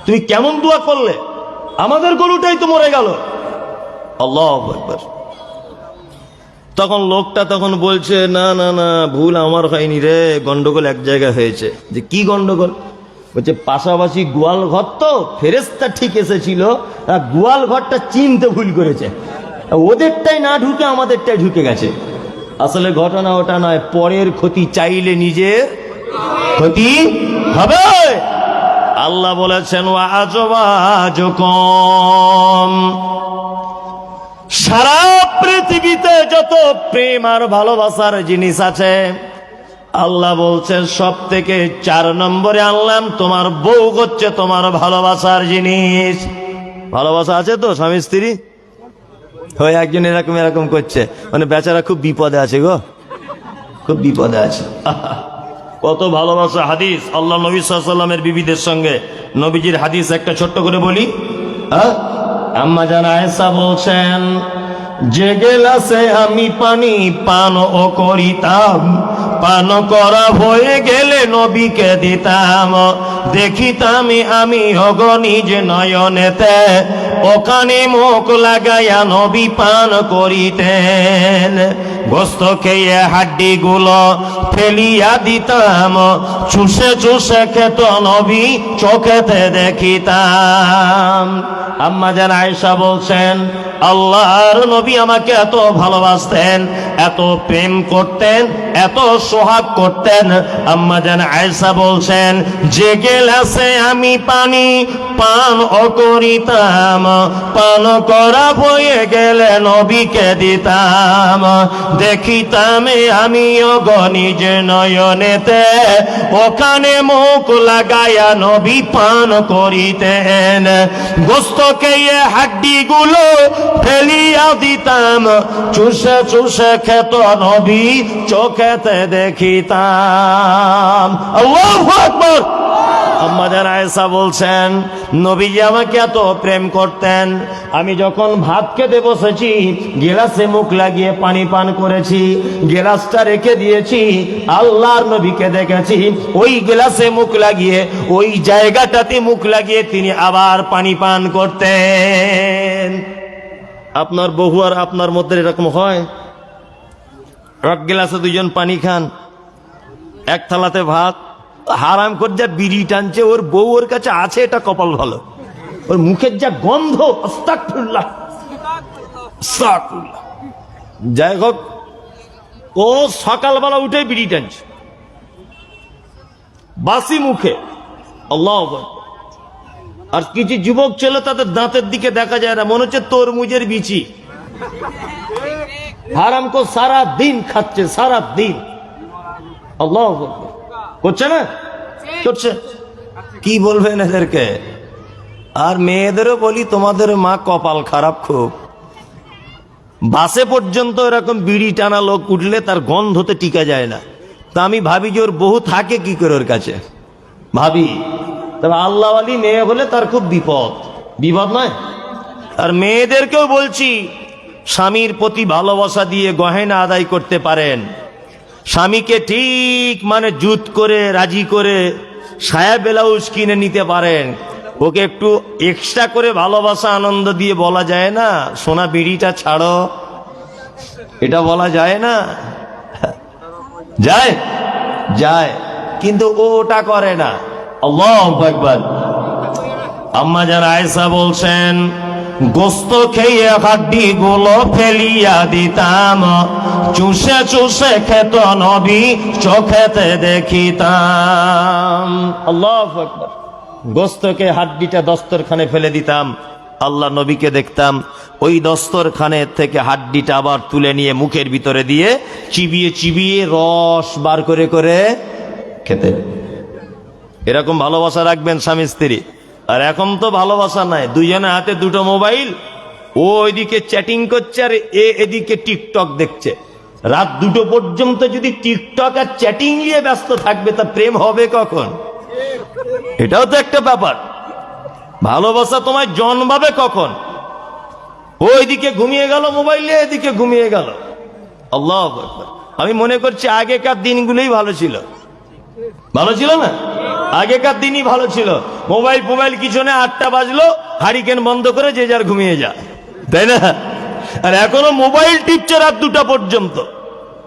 তুমি কেমন দোয়া করলে? আমাদের গরুটাই তো মরে গেল। আল্লাহু আকবার। তখন লোকটা তখন বলছে, না না না, ভুল আমার হয়নি রে, গন্ডগোল এক জায়গায় হয়েছে। যে কি গন্ডগোল? বলছে, পাশাপাশি গোয়াল ঘর তো, ফেরেশতা ঠিক এসেছিল, গোয়াল ঘরটা চিনতে ভুল করেছে, ওদেরটাই না ঢুকে আমাদেরটাই ঢুকে গেছে। আসলে ঘটনা ওটা নয়, পরের ক্ষতি চাইলে নিজের ক্ষতি হবে। আল্লাহ বলেছেন, ওয়াজওয়াজুকুম, সারা পৃথিবীতে যত প্রেম আর ভালোবাসার জিনিস আছে, আল্লাহ বলছেন সব থেকে 4 নম্বরে আনলাম তোমার বউ হচ্ছে তোমার ভালোবাসার জিনিস। ভালোবাসা আছে তো স্বামী স্ত্রী? হয় একজন এরকম এরকম করছে, মানে বেচারা খুব বিপদে আছে গো, খুব বিপদে আছে। কত ভালোবাসা। হাদিস, আল্লাহ নবী সাল্লাল্লাহু আলাইহি ওয়াসাল্লামের বিবিদের সঙ্গে নবীজির হাদিস একটা ছোট্ট করে বলি। আম্মা জান আয়েশা বলছেন, যে গেলাসে আমি পানি পান ও করিতাম, পান করা হয়ে গেলে নবীকে দিতাম, দেখিতাম আমি অগণিজ নয়নেতে, ওখানে মুখ লাগাইয়া নবী পান করিতেন। গোস্ত খেয়ে হাড্ডি গুলো ফেলিয়া দিতাম, চুষে চুষে খেত নবী চোখেতে দেখিতাম। আম্মা জান আয়েশা বলছেন, আল্লাহর নবী আমাকে এত ভালোবাসতেন, এত প্রেম করতেন, এত সোহাগ করতেন। আম্মা জান আয়েশা বলছেন, যে গেলাসে আমি পানি পান ও করিতাম, পান করা হয়ে গেলে নবীকে দিতাম, দেখিতাম আমিও গনিজ নয়নেতে, ওখানে মুখ লাগাইয়া নবী পান করিতেন। গোস্ত খেয়ে হাড্ডি গুলো ফেলিয়া দিতাম, চুষে চুষে খেত নবী চোখেতে দেখিতাম। আল্লাহু আকবার। আম্মা জান আয়েশা বলছেন, নবীজি আমাকে এত প্রেম করতেন, আমি যখন ভাত খেতে বসেছি গেলাসে মুখ লাগিয়ে পানি পান করেছি, গেলাসটা রেখে দিয়েছি, আল্লাহর নবীকে দেখেছি ওই গেলাসে মুখ লাগিয়ে, ওই জায়গাটাতে মুখ লাগিয়ে তিনি আবার পানি পান করতেন। আপনার বহু আর আপনার মধ্যে এরকম হয়? এক গেলাসে 2 জন পানি খান, এক থালাতে ভাত, হারাম করে যা বিড়ি টানছে, ওর বউ ওর কাছে আছে, এটা কপাল ভালো। ওর মুখের যা গন্ধ, আস্তাগফিরুল্লাহ আস্তাগফিরুল্লাহ। যাই হোক, ও সকালবেলা উঠে বিড়ি টানছে বাসি মুখে, আল্লাহু আকবার। আর কিছু যুবক ছেলে, তাদের দাঁতের দিকে দেখা যায় না, মনে হচ্ছে তরমুজের বিচি। হারাম কো সারা দিন খাচ্ছে, সারা দিন। আল্লাহু আকবার। করছে না? করছে। কি বলবেন এদেরকে? আর মেয়েদেরও বলি, তোমাদের মা কপাল খারাপ খুব। বাসে পর্যন্ত এরকম বিড়ি টানা লোক উঠলে তার গন্ধতে টিকা যায় না। তা আমি ভাবি যে ওর বহু থাকে কি করে ওর কাছে, ভাবি। তবে আল্লাহওয়ালি মেয়ে হলে তার খুব বিপদ, বিপদ নয়? আর মেয়েদেরকেও বলছি, স্বামীর প্রতি ভালোবাসা দিয়ে গহেনা আদায় করতে পারেন, স্বামীকে ঠিক মানে জুত করে রাজি করে সায়া ব্লাউজ কিনে নিতে পারেন, ওকে একটু এক্সট্রা করে ভালোবাসা আনন্দ দিয়ে বলা যায় না, সোনা বিড়িটা ছাড়ো, এটা বলা যায় না? যায় যায়, কিন্তু ও ওটা করে না। আল্লাহু আকবার। আম্মা জান আয়েশা বলছেন, গোস্ত খেয়ে হাড্ডি গুলো ফেলিয়া দিতাম, চুষে চুষে খেত নবী, চোখেতে দেখিতাম। আল্লাহু আকবার। গোস্তকে হাড্ডিটা দস্তরখানে ফেলে দিতাম, আল্লাহ নবীকে দেখতাম ওই দস্তরখানে থেকে হাড্ডিটা আবার তুলে নিয়ে মুখের ভিতরে দিয়ে চিবিয়ে চিবিয়ে রস বার করে করে খেতেন। এরকম ভালোবাসা রাখবেন স্বামী স্ত্রী। আর এখন তো ভালোবাসা নাই, দুইজনের হাতে দুটো মোবাইল, ও ওইদিকে চ্যাটিং করছে আর এদিকে টিকটক দেখছে। রাত 2টো পর্যন্ত যদি টিকটক আর চ্যাটিং নিয়ে ব্যস্ত থাকবে, তা প্রেম হবে কখন? এটাও তো একটা ব্যাপার। ভালোবাসা তোমায় জন্মাবে কখন? ওইদিকে ঘুমিয়ে গেল মোবাইলে, এদিকে ঘুমিয়ে গেল। আল্লাহু আকবার। আমি মনে করছি আগেকার দিনগুলোই ভালো ছিল। ভালো ছিল না? আগেকার দিনই ভালো ছিল। মোবাইল কিছু না, 8টা বাজলো, হারিকেন বন্ধ করে যে যার ঘুমিয়ে যা, তাই না? আর এখনো মোবাইল টিপছে রাত 2টা পর্যন্ত।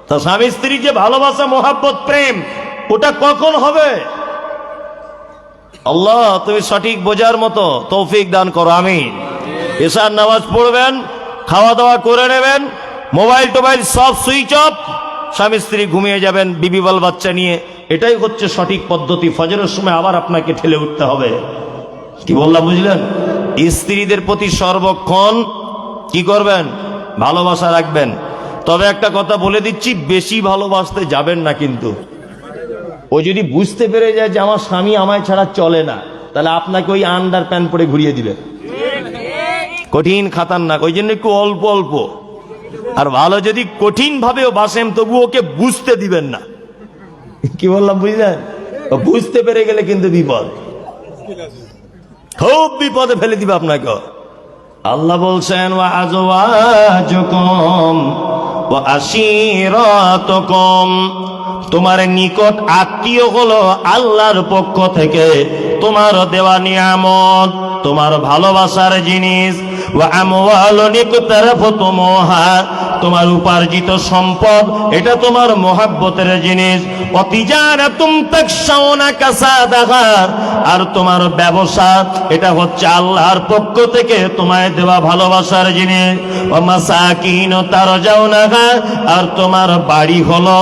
তা স্বামী স্ত্রী যে ভালোবাসা, মোহাব্বত, প্রেম, ওটা কখন হবে? আল্লাহ তুমি সঠিক বোঝার মতো তৌফিক দান করো, আমিন। এশার নামাজ পড়বেন, খাওয়া দাওয়া করে নেবেন, মোবাইল টোবাইল সব সুইচ অফ, স্বামী স্ত্রী ঘুমিয়ে যাবেন বিবি বাল বাচ্চা নিয়ে। এটাই হচ্ছে সঠিক পদ্ধতি। ফজরের সময় আবার আপনাকে ঠেলে উঠতে হবে। কি বললাম বুঝলেন? স্ত্রীদের প্রতি সর্বক্ষণ কি করবেন? ভালোবাসা রাখবেন। তবে একটা কথা বলে দিচ্ছি, বেশি ভালোবাসতে যাবেন না কিন্তু। ও যদি বুঝতে পেরে যায় যে আমার স্বামী আমায় ছাড়া চলে না, তাহলে আপনাকে ওই আন্ডার প্যান্ট পরে ঘুরিয়ে দিবে। কঠিন খাতারনাক, ওই জন্য একটু অল্প অল্প। আর ভালো যদি কঠিন ভাবেও বাসেন, তবু ওকে বুঝতে দিবেন না। কি বললাম বুঝলেন? বুঝতে পেরে গেলে কিন্তু বিপদ, খুব বিপদে ফেলে দিবে আপনাকে। আল্লাহ বলছেন, ওয়া আজওয়াজুকুম ওয়া আশীরাতুকুম, তোমার নিকট আত্মীয় হলো আল্লাহর পক্ষ থেকে তোমার দেওয়া নিয়ামত, তোমার ভালোবাসার জিনিস। ওয়া আমওয়ালুন ইকতারাফতুমুহা, তোমার উপার্জিত সম্পদ, এটা তোমার মোহাব্বতের জিনিস। ওয়া তিজারাতুম তাকশাউনা কাসাদাহা, আর তোমার ব্যবসা, এটা হচ্ছে আল্লাহর পক্ষ থেকে তোমায় দেওয়া ভালোবাসার জিনিস। ওয়া মাসাকিন তারজাউনাহা, আর তোমার বাড়ি হলো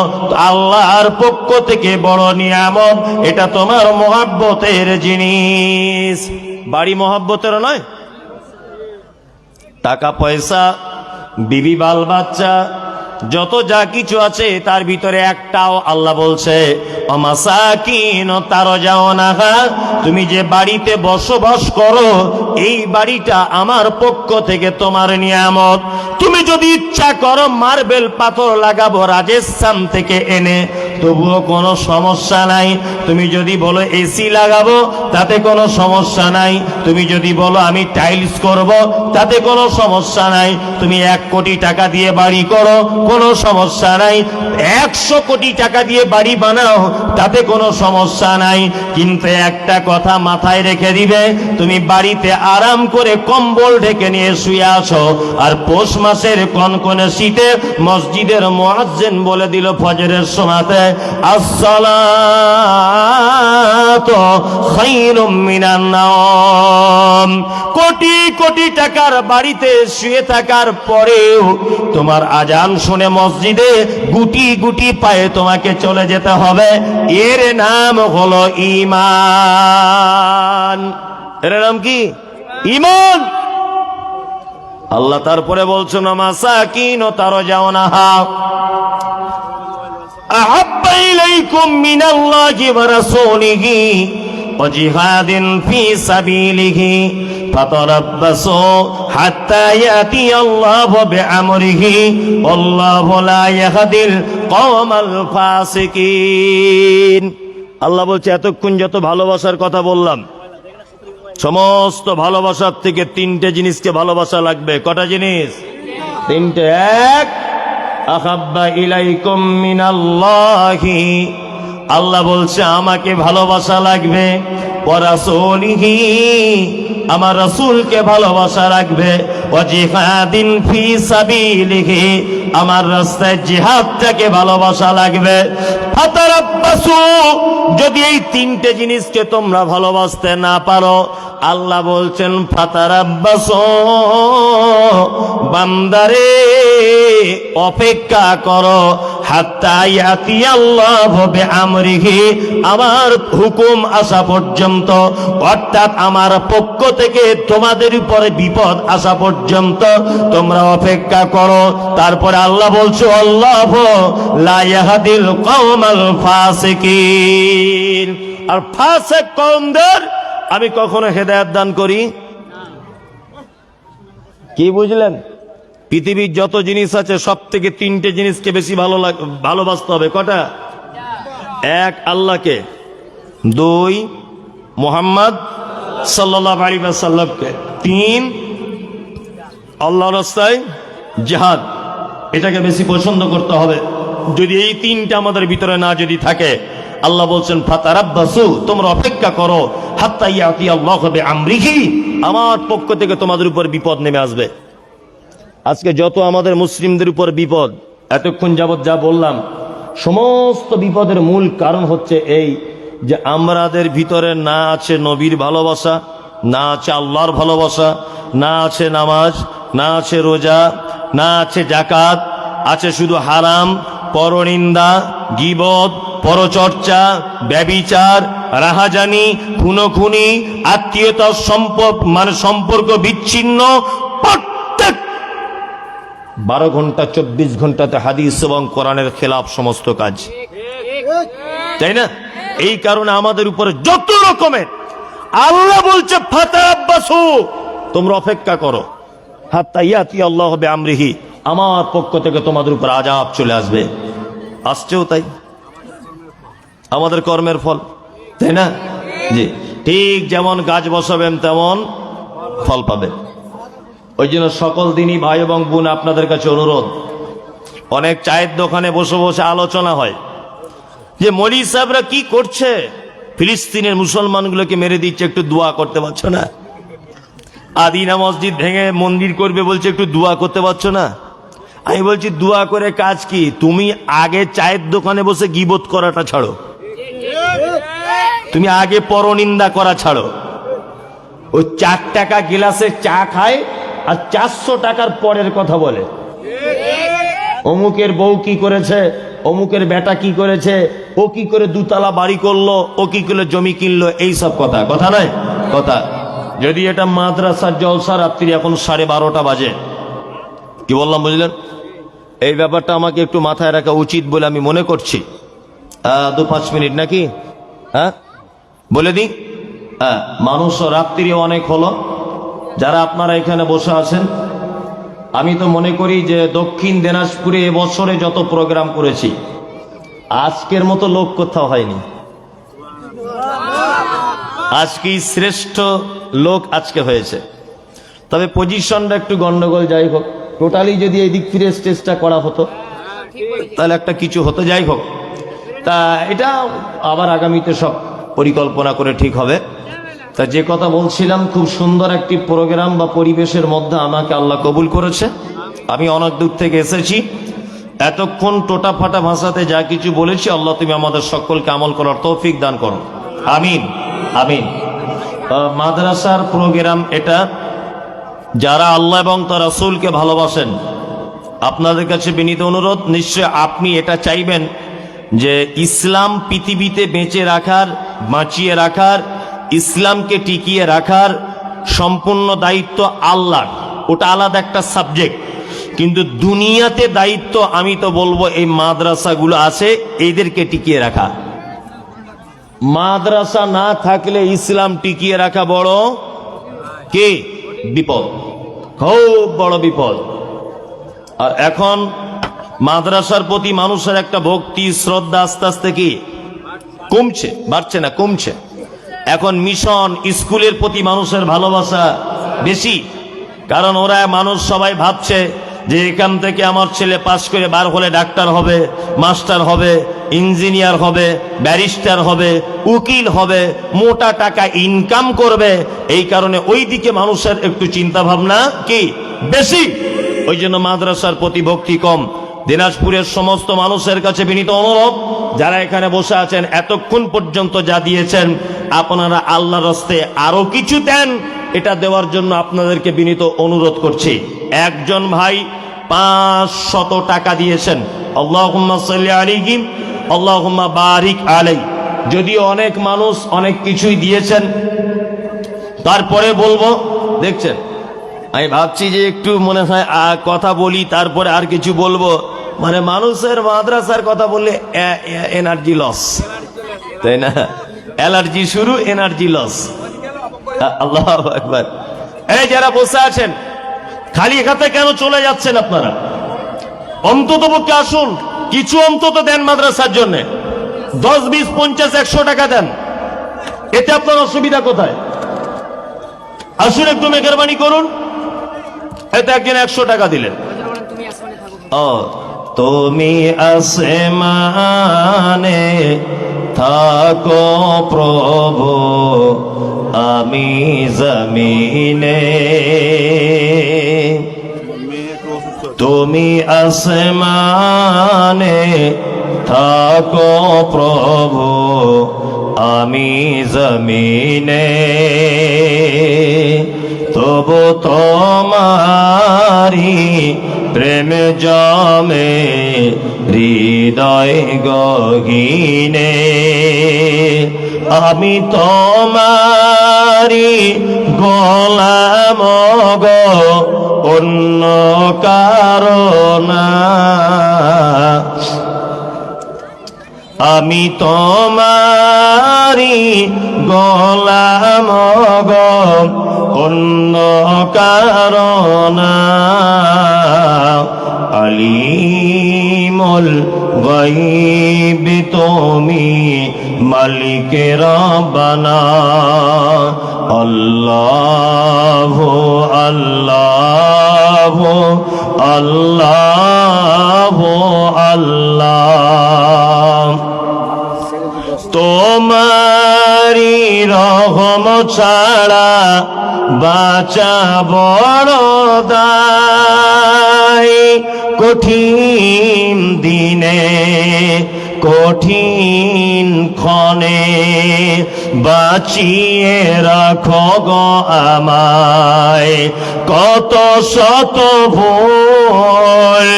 আল্লাহর পক্ষ থেকে বড় নিয়ামত, এটা তোমার মোহাব্বতের জিনিস। বাড়ি মোহাব্বতের নয়? টাকা পয়সা, বিবি বাল বাচ্চা, যত যা কিছু আছে তার ভিতরে একটাও আল্লাহ বলছে অমাসাকিন তারজাউনাহা, তুমি যে বাড়িতে বসবাস করো এই বাড়িটা আমার পক্ষ থেকে তোমার নিয়ামত। তুমি যদি ইচ্ছা করো মার্বেল পাথর লাগাবো রাজস্থান থেকে এনে, তবুও কোনো সমস্যা নাই। তুমি যদি বলো এসি লাগাবো, তাতে কোনো সমস্যা নাই। তুমি যদি বলো আমি টাইলস করব, তাতে কোনো সমস্যা নাই। তুমি 1 কোটি টাকা দিয়ে বাড়ি করো, কোনো সমস্যা নাই। 100 কোটি টাকা দিয়ে বাড়ি বানাও, তাতে কোনো সমস্যা নাই। কিন্তু একটা কথা মাথায় রেখে দিবে, তুমি বাড়িতে আরাম করে কম্বল ঢেকে নিয়ে শুয়ে আছো, আর পৌষ মাসের কনকনে শীতে মসজিদের মুয়াজ্জিন বলে দিল ফজরের সময়তে, আসসালাতু খায়রুম মিনান নাওম। কোটি কোটি টাকার বাড়িতে শুয়ে থাকার পরেও তোমার আজান শুনে মসজিদে গুটি গুটি পায়ে তোমাকে চলে যেতে হবে। এর নাম হলো ঈমান। এর নাম কি? ঈমান। আল্লাহ তারপরে বলছেন মাসাকিন তারজাউনাহা আহাব্বা ইলাইকুম মিনাল্লাহি ওয়া রাসূলিহি ওয়া জিহাদিন ফি সাবিলিহি ফাতারাব্বাসু হাত্তা ইয়াতিয়াল্লাহু বিআমরিহি আল্লাহু লা ইয়াহদিল কওমাল ফাসিকিন। আল্লাহ বলছে এতক্ষণ যত ভালোবাসার কথা বললাম, সমস্ত ভালোবাসার থেকে 3টে জিনিসকে ভালোবাসা লাগবে। কটা জিনিস? 3টে। এক, আহাব্বা ইলাইকুম মিনাল্লাহি, আল্লাহ বলছে আমাকে ভালোবাসা লাগবে। ওয়া রাসূলিহি, আমার রাসূলকে ভালোবাসা রাখবে, ওয়া জিহাদিন ফি সাবিলিহি, আমার রাস্তায় জিহাদটাকে ভালোবাসা লাগবে। ফাতারাব্বাসু, যদি এই তিনটে জিনিসকে তোমরা ভালোবাসতে না পারো, আল্লাহ বলছেন ফাতারাব্বাসু, বান্দারে অপেক্ষা করো, হাত্তা ইয়াতিয়াল্লাহু বিআমরিহি, আমার হুকুম আসা পর্যন্ত, অর্থাৎ আমার পক্ষ থেকে তোমাদের উপরে বিপদ আসা পর্যন্ত তোমরা অপেক্ষা করো। তারপরে আল্লাহ বলছে আল্লাহু লা ইয়াহদিল কওমাল ফাসিকিন, আর ফাসিক কওমদের আমি কখনো হেদায়েত দান করি। কি বুঝলেন? পৃথিবীর যত জিনিস আছে সব থেকে তিনটে জিনিসকে বেশি ভালোবাসতে হবে। কটা? এক, আল্লাহকে; দুই, মুহাম্মদ সাল্লাল্লাহু আলাইহি ওয়াসাল্লামকে; তিন, আল্লাহর রাস্তায় জিহাদ, এটাকে বেশি পছন্দ করতে হবে। যদি এই তিনটা আমাদের ভিতরে না যদি থাকে, আল্লাহ বলছেন ফাতারাব্বাসু, তোমরা অপেক্ষা করো, হাত্তা ইয়াতিয়াল্লাহু বিআমরিহি, আমার পক্ষ থেকে তোমাদের উপর বিপদ নেমে আসবে। আজকে যত আমাদের মুসলিমদের উপর বিপদ, এতক্ষণ যাবৎ যা বললাম, সমস্ত বিপদের মূল কারণ হচ্ছে এই যে আমাদের ভিতরে না আছে নবীর ভালোবাসা, না আছে আল্লাহর ভালোবাসা, না আছে নামাজ, না আছে রোজা, না আছে যাকাত, আছে শুধু হারাম, পরনিন্দা, গীবত, পরচর্চা, ব্যভিচার, রাহাজানি, খুনোখুনি, আত্মীয়তার সম্পর্ক বিচ্ছিন্ন, 12 ঘন্টা 24 ঘন্টাতে হাদিস এবং কোরআনের খেলাফ সমস্ত কাজ, তাই না? এই কারণে আমাদের উপরে যত রকমের, আল্লাহ বলছে ফাতারাব্বাসু, তোমরা অপেক্ষা করো, হাত্তা ইয়াতিয়াল্লাহু বিআমরিহি, আমার পক্ষ থেকে তোমাদের উপর আযাব চলে আসবে। আসছেও তাই, আমাদের কর্মের ফল, তাই না? জি, ঠিক যেমন গাছ বসাবেন তেমন ফল পাবেন। ওই জন্য সকল দিনই ভাই এবং বোন আপনাদের কাছে অনুরোধ, অনেক চায়ের দোকানে বসে বসে আলোচনা হয় যে মৌলভী সাহেবরা কি করছে, ফিলিস্তিনের মুসলমানগুলোকে মেরে দিচ্ছে, একটু দোয়া করতে পারছো না? আদিনা মসজিদ ভেঙে মন্দির করবে বলছে, একটু দোয়া করতে পারছো না? আমি বলছি দোয়া করে কাজ কি? তুমি আগে চায়ের দোকানে বসে গীবত করাটা ছাড়ো, তুমি আগে পরনিন্দা করা ছাড়ো। ওই 4 টাকা গিলাসে চা খায় আর 400 টাকার পরের কথা বলে, অমুকের বউ কি করেছে, অমুকের বেটা কি করেছে, ও কি করে 2 তলা বাড়ি করলো, ও কি করে জমি কিনলো, এই সব কথা, কথা নয় কথা। যদি এটা মাদ্রাসার জলসা, রাত্রি এখন 12:30 বাজে, কি বললাম বুঝলেন? এই ব্যাপারটা আমাকে একটু মাথায় রাখা উচিত বলে আমি মনে করছি। 2-5 মিনিট নাকি? হ্যাঁ, বলে দিই। হ্যাঁ, মানুষ রাত্রি অনেক হলো, যারা আপনারা এখানে বসে আছেন, আমি তো মনে করি যে দক্ষিণ দিনাজপুরে এবছরে যত প্রোগ্রাম করেছি, আজকের মতো লোক কোথাও হয়নি। আজকেই শ্রেষ্ঠ লোক আজকে হয়েছে। তবে পজিশনটা একটু গন্ডগোল, যাই হোক, টোটালি যদি এই দিক ফিরে স্টেজটা করা হতো তাহলে একটা কিছু হতো। যাই হোক, তা এটা আবার আগামীতে সব পরিকল্পনা করে ঠিক হবে। তা যে কথা বলছিলাম, খুব সুন্দর একটি প্রোগ্রাম বা পরিবেশের মধ্যে আমাকে আল্লাহ কবুল করেছে। আমি অনেক দূর থেকে এসেছি, এতক্ষণ টোটা ফাটা ভাষাতে যা কিছু বলেছি, আল্লাহ তুমি আমাদের সকলকে আমল করার তৌফিক দান করো, আমিন আমিন। মাদ্রাসার প্রোগ্রাম এটা, যারা আল্লাহ এবং তার রাসূলকে ভালোবাসেন, আপনাদের কাছে বিনীত অনুরোধ, নিশ্চয় আপনি এটা চাইবেন যে ইসলাম পৃথিবীতে বেঁচে রাখার, বাঁচিয়ে রাখার, ইসলামকে টিকিয়ে রাখার সম্পূর্ণ দায়িত্ব আল্লাহর, ওটা আলাদা একটা সাবজেক্ট। কিন্তু দুনিয়াতে দায়িত্ব আমি তো বলবো এই মাদ্রাসাগুলো আছে, এদেরকে টিকিয়ে রাখা। মাদ্রাসা না থাকলে ইসলাম টিকিয়ে রাখা বড় কি বিপদ, খুব বড় বিপদ। আর এখন মাদ্রাসার প্রতি মানুষের একটা ভক্তি শ্রদ্ধা আস্তে আস্তে কি কমছে, বাড়ছে না, কমছে। এখন মিশন স্কুলের প্রতি মানুষের ভালোবাসা বেশি, কারণ ওরা মানুষ সবাই ভাবছে যে এখান থেকে আমার ছেলে পাশ করে বার হলে ডাক্তার হবে, মাস্টার হবে, ইঞ্জিনিয়ার হবে, ব্যারিস্টার হবে, উকিল হবে, মোটা টাকা ইনকাম করবে। এই কারণে ওই দিকে মানুষের একটু চিন্তা ভাবনা কি বেশি, ওই জন্য মাদ্রাসার প্রতি ভক্তি কম। দিনাজপুরের সমস্ত মানুষের কাছে বিনীত অনুরোধ, যারা এখানে বসে আছেন এতক্ষণ পর্যন্ত যা দিয়েছেন, আপনারা আল্লাহর রাস্তে আরো কিছু দেন, এটা দেওয়ার জন্য আপনাদেরকে বিনীত অনুরোধ করছি। একজন ভাই 500 টাকা দিয়েছেন, আল্লাহুম্মা সাল্লি আলাইহি আল্লাহুম্মা বারিক আলাইহি। যদিও অনেক মানুষ অনেক কিছুই দিয়েছেন, তারপরে বলবো, দেখছেন আমি ভাবছি যে একটু মনে হয় কথা বলি, তারপরে আর কিছু বলবো, মানে মানুষের মাদ্রাসার কথা বললে এনার্জি লস, তাই না? অ্যালার্জি শুরু, এনার্জি লস। আল্লাহু আকবার। এই যারা বসে আছেন খালি খাতে কেন চলে যাচ্ছেন আপনারা? অন্তত পক্ষে আসুন, কিছু অন্তত দেন মাদ্রাসার জন্য। 10, 20, 50, 100 টাকা দেন, এতে আপনার অসুবিধা কোথায়? আসুন, একটু মেহরবানি করুন। এতে একজন 100 টাকা দিলেন। ও তুমি আসমানে থাকো প্রভু, আমি জমিনে। তুমি আসমানে থাকো প্রভু, আমি জমিনে। তবু তোমারি প্রেম জমে হৃদয় গহীনে। আমি তোমারি গোলাম গো, অন্য কারণা। আমি তোমারি গোলাম গো, অন্য কারণা। আলিমুল গায়ব তুমি, মালিক রব্বানা। আল্লাহু আল্লাহু আল্লাহু আল্লাহ। তোমারি রহম ছাড়া বাঁচা বড় দায়। কঠিন দিনে কঠিন ক্ষণে বাঁচিয়ে রাখো গো আমায়। কত শত ভুল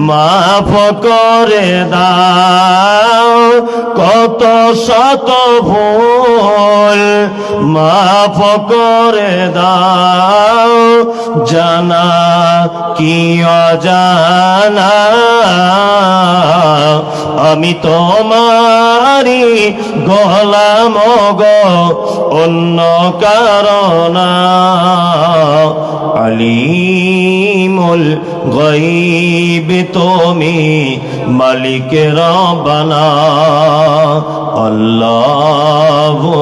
মাফ করে দাও, কত শত ভুল মাফ করে দাও। জানা কি অজানা, আমি তোমারি গোলাম গো, অন্য কারণা। আলিমুল গায়ব তুমি, মালিক রব্বানা। আল্লাহু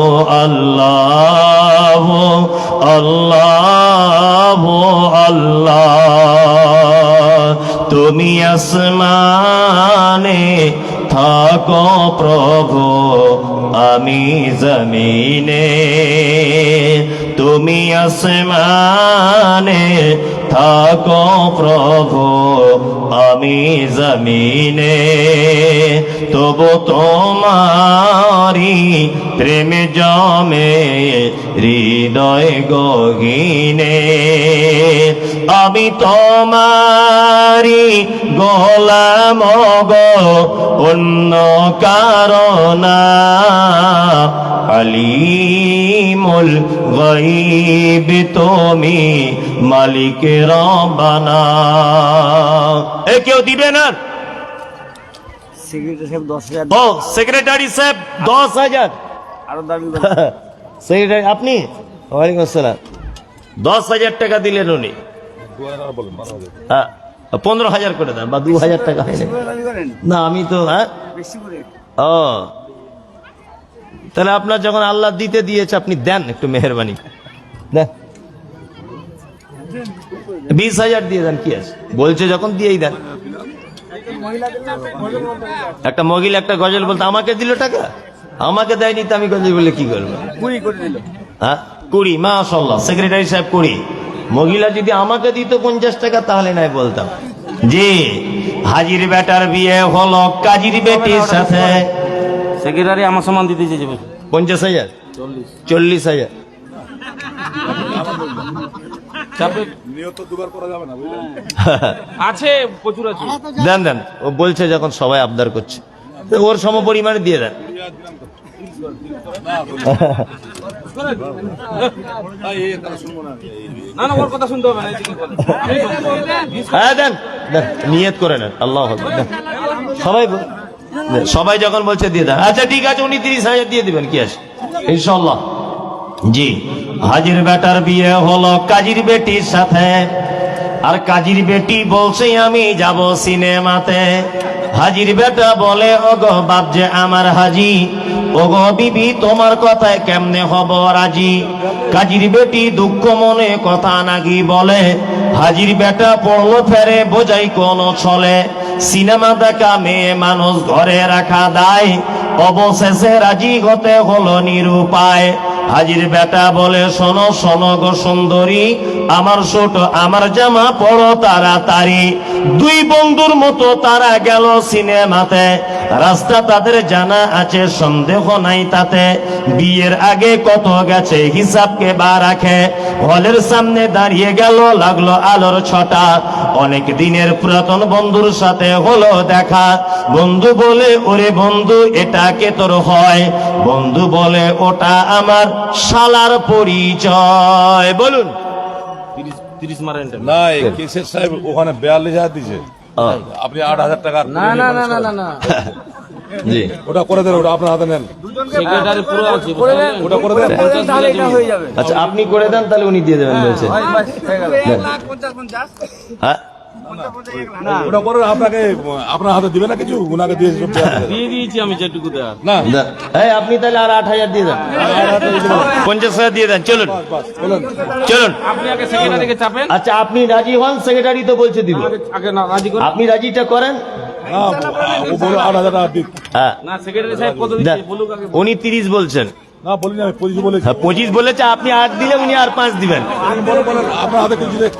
আল্লাহু আল্লাহু আল্লাহ। তুমি আসমানে থাকো প্রভু, আমি জমিনে। তুমি আসমানে থাকো প্রভু, আমি জমিনে। তবু তোমারি প্রেম জমে হৃদয় গহীনে। আমি তোমারি গোলাম গো, অন্য কারণা। আলিমুল গায়ব তুমি, মালিক রব্বানা। এ কেউ দিবে না? সেক্রেটারি সাহেব 10,000 আরো দাবি। সেক্রেটারি আপনি? ওয়ালাইকুম আসসালাম। 10,000 টাকা দিলেন উনি। 15,000 করে দেন, বা 2,000 টাকা হয়নি না। আমি তো ও, তাহলে আপনার যখন আল্লাহ দিতে দিয়েছে আপনি দেন, একটু মেহরবানি দেন। 20,000 দিয়ে দেন, কি আছে, বলছে যখন দিয়েই দেন। একটা মহিলা একটা গজল বলতে আমাকে দিল টাকা, আমাকে দেয়নি তো আমি গজল বলে কি করবো? হ্যাঁ 20, মাশাআল্লাহ সেক্রেটারি সাহেব 20। মহিলা যদি আমাকে দিত 50 টাকা তাহলে নাই বলতাম। জি, হাজির বেটার বিয়ে হলো কাজীর বেটির সাথে। সেক্রেটারি আমার সমান দিতে চেয়েছে 50,000, 40,000। আছে, প্রচুর আছে। দেন দেন, ও বলছে যখন সবাই আবদার করছে তো ওর সম পরিমাণে দিয়ে দেন। না না, ওর কথা শুনতে হবে না, এদিকে বল। হ্যাঁ দেন দেন, নিয়ত করে নেন, আল্লাহ আকবার, দেন। সবাই সবাই যখন বলছে দিয়ে দেন। আচ্ছা ঠিক আছে, 29,000 দিয়ে দিবেন, কি আছে ইনশাল্লাহ। জি, হাজির বেটার বিয়ে হলো কাজীর বেটির সাথে, আর কাজীর বেটি বলছে আমি যাব সিনেমাতে। হাজির বেটা বলে ওগো বাপ যে আমার হাজি, ওগো বিবি তোমার কথায় কেমনে হব রাজি। কাজীর বেটি দুঃখ মনে কথা নাকি বলে, হাজির বেটা পড়লো ফেরে বোঝাই কোন ছলে। সিনেমা দেখা মেয়ে মানুষ ঘরে রাখা দায়, অবশেষে রাজি হতে হলো নিরুপায়। হাজির বেটা বলে শোনো শোনো গো সুন্দরী, আমার ছোট আমার জামা পড়ো তাড়াতাড়ি। দুই বন্ধুর মতো তারা গেল সিনেমাতে, রাস্তা তাদের জানা আছে সন্দেহ নাই তাতে। বিয়ের আগে কত গেছে হিসাব কে বা রাখে, হলের সামনে দাঁড়িয়ে গেল লাগলো আলোর ছটা। অনেক দিনের পুরাতন বন্ধুর সাথে হলো দেখা। বন্ধু বলে ওরে বন্ধু এটা কে তোর হয়? বন্ধু বলে ওটা আমার শালার পরিচয়। বলুন 30 মারেন না, এই কেসের সাহেব ওখানে 42,000 দিছে, আপনি 8,000 টাকা না না না না না না, জি, ওটা করে দেন, ওটা আপনার হাতে নেন, সেক্রেটারি পুরো আছে, ওটা করে দেন। আচ্ছা আপনি করে দেন, তাহলে উনি দিয়ে দেবেন বলছে। হ্যাঁ ওটা করে আপনাকে আপনার হাতে দিবে না কিছু, উনাকে দিয়ে সব দেয়া হবে। দিয়ে দিয়েছি আমি যেটুকু দেওয়ার। না না, এই আপনি তাহলে আর 8,000 দিয়ে দেন, 50,000 দিয়ে দেন। চলুন বলুন চলুন। আপনি আগে সেক্রেটারিকে চাপেন, আচ্ছা আপনি রাজি হন, সেক্রেটারি তো বলছে দিব, আগে না রাজি করুন। আপনি রাজিটা করেন। না, ও বলো 8,000 টাকা দিক। হ্যাঁ না, সেক্রেটারি সাহেব কত দেন। দিচ্ছে বলুক আগে। উনি 30 বলছেন। না বলিনি, আমি 25 বলেছি। হ্যাঁ 25 বলেছে, আপনি 8 দিলে উনি আর 5 দিবেন। বলেন আপনার হাতে কিছু দেখ,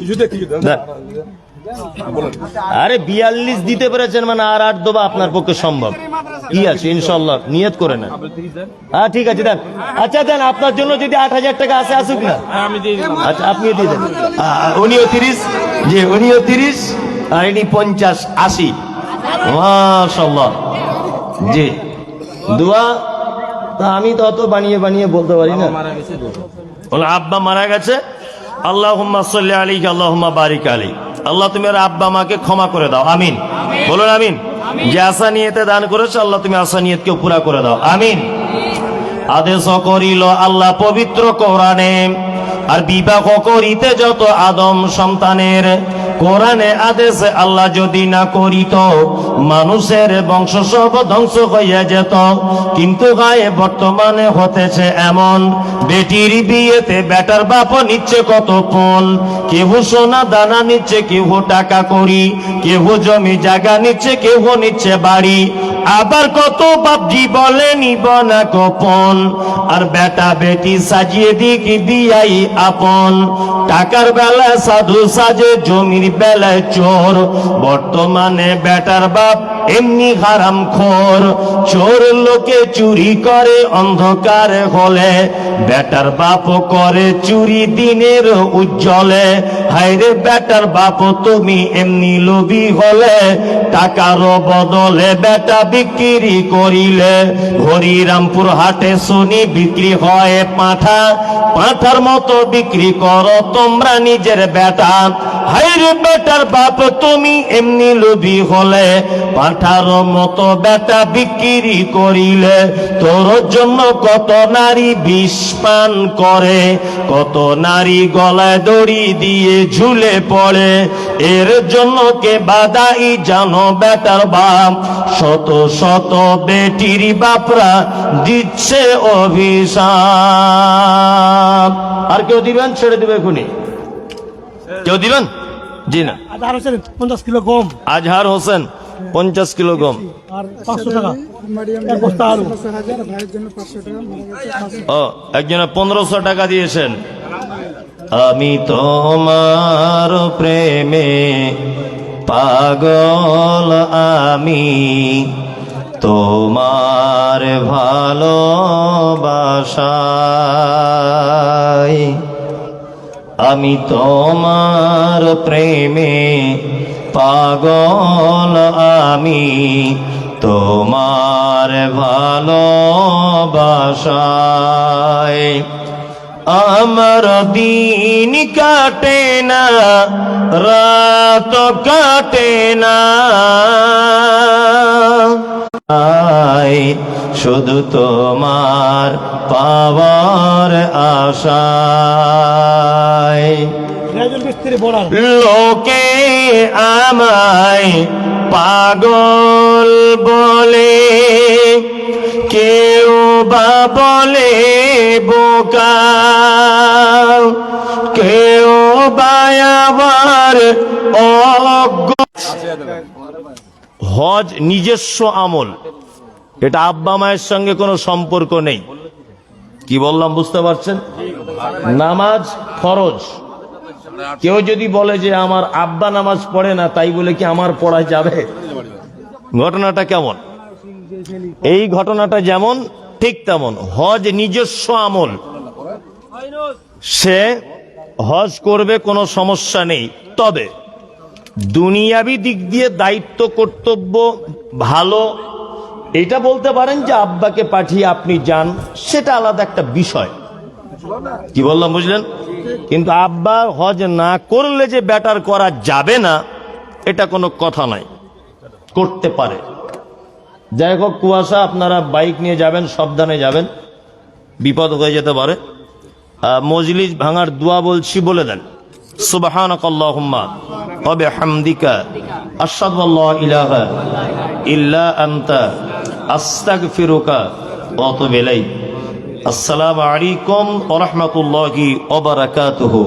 কিছু দেখ, কিছু দেন। দেন। বলেন আরে 42 দিতে পেরেছেন মানে আর 8 দেবা আপনার পক্ষে সম্ভব। কি আছে ইনশাল্লাহ, নিয়ত করে নেন। হ্যাঁ ঠিক আছে দেন। আচ্ছা দেন, আপনার জন্য যদি 8,000 টাকা আসে আসুক না। হ্যাঁ আমি দিয়ে দিলাম। আচ্ছা আপনিও দিয়ে দেন। উনিও 30, জি উনিও 30, আর ইনি 50, 80। মাশাআল্লাহ। জি দোয়া তা আমি তো অত বানিয়ে বানিয়ে বলতে পারি না। মারা গেছে তো। ওনার আব্বা মারা গেছে, আল্লাহুম্মা সাল্লি আলাইহি আল্লাহুম্মা বারিক আলাইহি। আল্লাহ তুমি আর আব্বা মাকে ক্ষমা করে দাও, আমিন। বলুন আমিন। যে আশা নিয়েতে দান করেছো আল্লাহ তুমি আশা নিয়তকেও পুরা করে দাও, আমিন। আদেশ করিল আল্লাহ পবিত্র কোরআনে, আর বিবাহ করিতে যত আদম সন্তানের। কোরআনে আদেশ আল্লাহ যদি না করিত, মানুষের বংশ সব ধ্বংস হইয়া যেত। কিন্তু গায়ে বর্তমানে হতেছে এমন, বেটির বিয়েতে বেটার বাপ নিচ্ছে কত পণ। কেহ সোনা দানা নিচ্ছে, কেহ টাকা করি, কেহ জমি জায়গা নিচ্ছে, কেহ নিচ্ছে বাড়ি। আবার কত বাপজি বলে নিব না গোপন, আর বেটা বেটি সাজিয়ে দিক বিয়াই আপন। টাকার বেলায় সাধু সাজে, জমির বেলায় চোর। বর্তমানে বেটার বাপ এমনি হারাম খোর। চোর লোকে চুরি করে অন্ধকারে হলে, বেটার বাপ করে চুরি দিনের উজ্জ্বলে। হায়রে বেটার বাপ তুমি এমনি লোভী হলে, টাকার বদলে বেটা বিক্রি করিলে। হরিরামপুর হাটে শুনি বিক্রি হয় পাঁঠা, পাঁঠার মতো বিক্রি করো তোমরা নিজের বেটা। হায়রে বেটার বাপ তুমি এমনি লোভী হলে, পাঁঠার মতো বেটা বিক্রি করিলে। তোর জন্য কত নারী বিষ পান করে, কত নারী গলায় দড়ি দিয়ে ঝুলে পড়ে। এর জন্য কে বাদাই জানো বেটার বাপ, শত শত বেটির বাপরা দিচ্ছে অভিশাপ। আর কেউ দিবেন? ছেড়ে দিবে এখনই। কেউ দিবেন? জি না, আধার হোসেন 50 কিলো গম আজহার হোসেন 50 কিলো গম, আর 500 টাকা এক বস্তা আলু। ও একজনে 1500 টাকা দিয়েছেন। আমি তোমার প্রেমে পাগল, আমি তোমার ভালোবাসায়, আমি তোমার প্রেমে পাগল, আমি তোমার ভালোবাসায়। আমার দিন কাটে না, রাত কাটে না, শুধু তোমার পাওয়ার আশায়। রাজুল মিস্ত্রি বড়াল লোকে আমায় পাগল বলে, কেউ বা বলে বোকা, কেউ বা আবার অজ্ঞ। হজ নিজস্ব আমল, এটা আব্বা মায়ের সঙ্গে কোনো সম্পর্ক নেই। কি বললাম বুঝতে পারছেন? নামাজ ফরজ। কেউ যদি বলে যে আমার আব্বা নামাজ পড়ে না, তাই বলে কি আমার পড়া যাবে? ঘটনাটা কেমন? এই ঘটনাটা যেমন ঠিক তেমন হজ নিজস্ব আমল, সে হজ করবে, কোনো সমস্যা নেই। তবে দুনিয়াবি দিক দিয়ে দায়িত্ব কর্তব্য ভালো, এটা বলতে পারেন যে আব্বাকে পাঠিয়ে আপনি যান, সেটা আলাদা একটা বিষয়। কি বললাম বুঝলেন? কিন্তু আব্বা হজ না করলে যে বেটার করা যাবে না, এটা কোনো কথা নাই, করতে পারে। যাই হোক, কুয়াশা, আপনারা বাইক নিয়ে যাবেন, সাবধানে যাবেন, বিপদ হয়ে যেতে পারে। মজলিস ভাঙার দোয়া বলছি, বলে দেন সুবহানাকাল্লাহুম্মা ওয়া বিহামদিকা আশহাদু আল্লা ইলাহা ইল্লা আনতা আস্তাগফিরুকা ওয়া আতুবু ইলাইক। আসসালামু আলাইকুম ওয়া রাহমাতুল্লাহি ওয়া বারাকাতুহু।